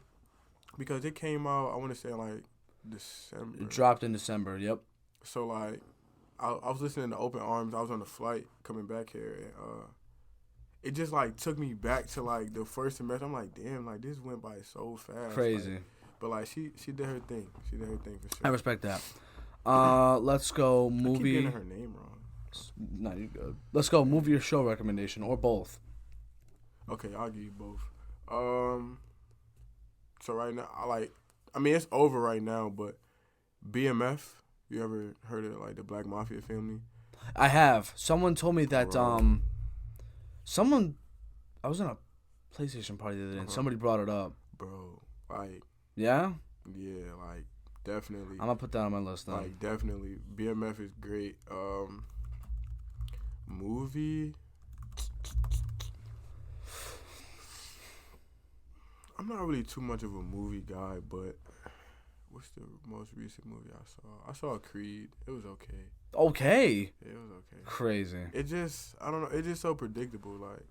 because it came out. I want to say like December. It dropped in December. Yep. So like, I was listening to "Open Arms." I was on the flight coming back here, and it just like took me back to like the first semester. I'm like, damn, like this went by so fast. Crazy. Like, but like she did her thing. She did her thing for sure. I respect that. Let's go movie. I keep getting her name wrong. No, you good. Let's go movie or show recommendation or both. Okay, I'll give you both. So right now, it's over right now, but BMF, you ever heard of like the Black Mafia family? I have. Someone told me that Bro. I was in a PlayStation party the other day and somebody brought it up. Bro, like yeah, like definitely. I'm gonna put that on my list now. Like definitely, BMF is great. Movie. I'm not really too much of a movie guy, but what's the most recent movie I saw? I saw Creed. It was okay. Okay. Yeah, it was okay. Crazy. It just, I don't know. It's just so predictable. Like,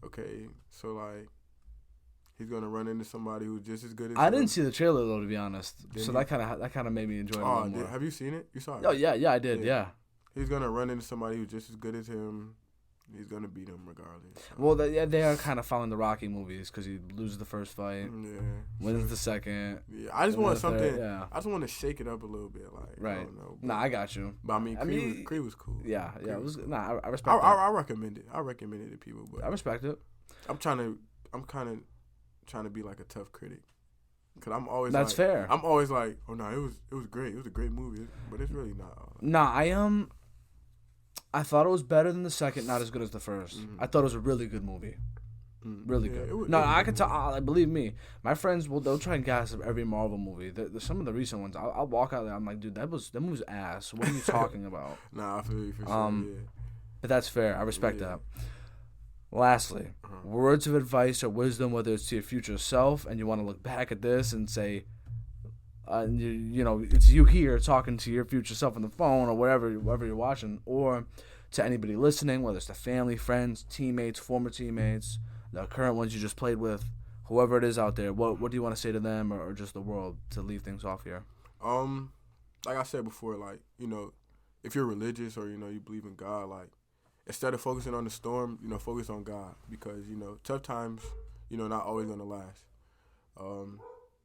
okay, so like, he's gonna run into somebody who's just as good as him. I didn't see the trailer though, to be honest. Didn't so you? that kind of made me enjoy it a little more. Have you seen it? You saw it? Oh yeah, I did. Yeah. He's gonna run into somebody who's just as good as him. He's gonna beat him regardless. So. Well, they are kind of following the Rocky movies because he loses the first fight, wins the second. Yeah, I just want something. Third, yeah. I just want to shake it up a little bit, like right. I don't know, Nah, I got you. But I mean, Creed was cool. Yeah, Creed it was. cool. Nah, I respect. I recommend it. I recommend it to people, but I respect it. I'm kind of trying to be like a tough critic, cause I'm always. That's fair. I'm always like, oh no, it was great. It was a great movie, but it's really not. Nah, I thought it was better than the second, not as good as the first. Mm-hmm. I thought it was a really good movie. Really good. I can tell. Believe me, my friends they'll try and gas up every Marvel movie. Some of the recent ones, I'll walk out there. I'm like, dude, that movie's ass. What are you talking about? Nah, I feel you for sure. Yeah. But that's fair. I respect that. Lastly, words of advice or wisdom, whether it's to your future self, and you want to look back at this and say, it's you here talking to your future self on the phone or wherever you're watching, or to anybody listening, whether it's the family, friends, teammates, former teammates, the current ones you just played with, whoever it is out there, what do you want to say to them or just the world to leave things off here? Like I said before, like, you know, if you're religious or, you know, you believe in God, like, instead of focusing on the storm, you know, focus on God because, you know, tough times, you know, not always going to last.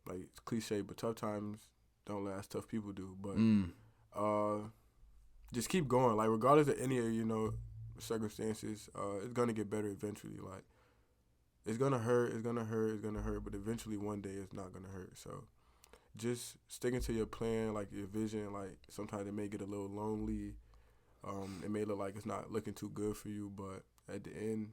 Like, it's cliche, but tough times don't last. Tough people do. But just keep going. Like, regardless of any of, you know, circumstances, it's going to get better eventually. Like, it's going to hurt, but eventually one day it's not going to hurt. So just sticking to your plan, like your vision. Like, sometimes it may get a little lonely. It may look like it's not looking too good for you, but at the end,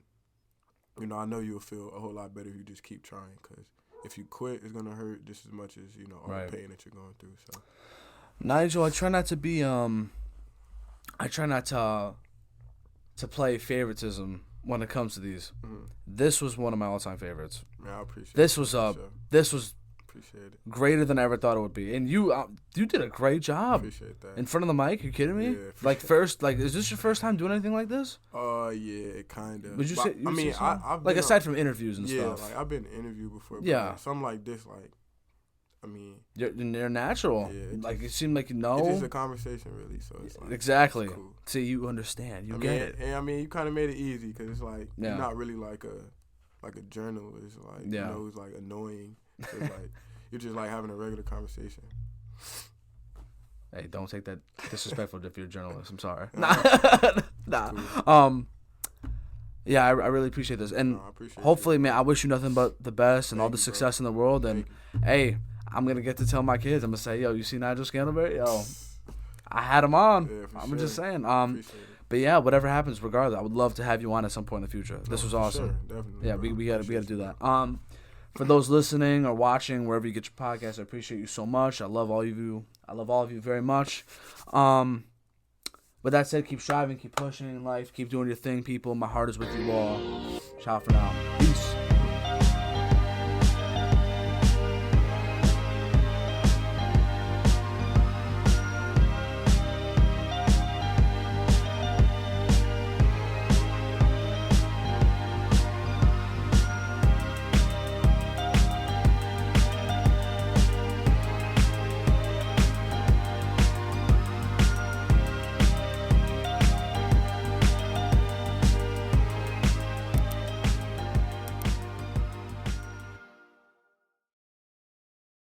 you know, I know you'll feel a whole lot better if you just keep trying. Because if you quit, it's gonna hurt just as much as, you know, all the pain that you're going through. So, Nigel, I try not to be to play favoritism when it comes to these. Mm-hmm. This was one of my all-time favorites. Man, I appreciate this it. This was appreciate it. Greater than I ever thought it would be. And you did a great job. Appreciate that. In front of the mic, you kidding me? Yeah, like first, like is this your first time doing anything like this? Yeah, kind of. Would you say? I mean, I've like aside from interviews and stuff. Yeah, like I've been interviewed before. But yeah, like, something like this, like, I mean, you're natural. Yeah, like it seemed like you know. It's just a conversation, really. So it's like, exactly. It's cool. See, you understand. You get it. And I mean, you kind of made it easy because it's like you're not really like a journalist, like you know, who's like annoying. So it's like you're just like having a regular conversation. Hey, don't take that disrespectful if you're a journalist. I'm sorry. Nah. Cool. Yeah, I really appreciate this, and hopefully, man, I wish you nothing but the best and all the success in the world. And hey, I'm gonna get to tell my kids. I'm gonna say, yo, you see Nigel Scantlebury? Yo, I had him on. Yeah, I'm just saying. But yeah, whatever happens, regardless, I would love to have you on at some point in the future. This was awesome. Sure, definitely. Yeah, we gotta do that. For those listening or watching, wherever you get your podcast, I appreciate you so much. I love all of you. I love all of you very much. With that said, keep striving, keep pushing in life, keep doing your thing, people. My heart is with you all. Ciao for now. Peace.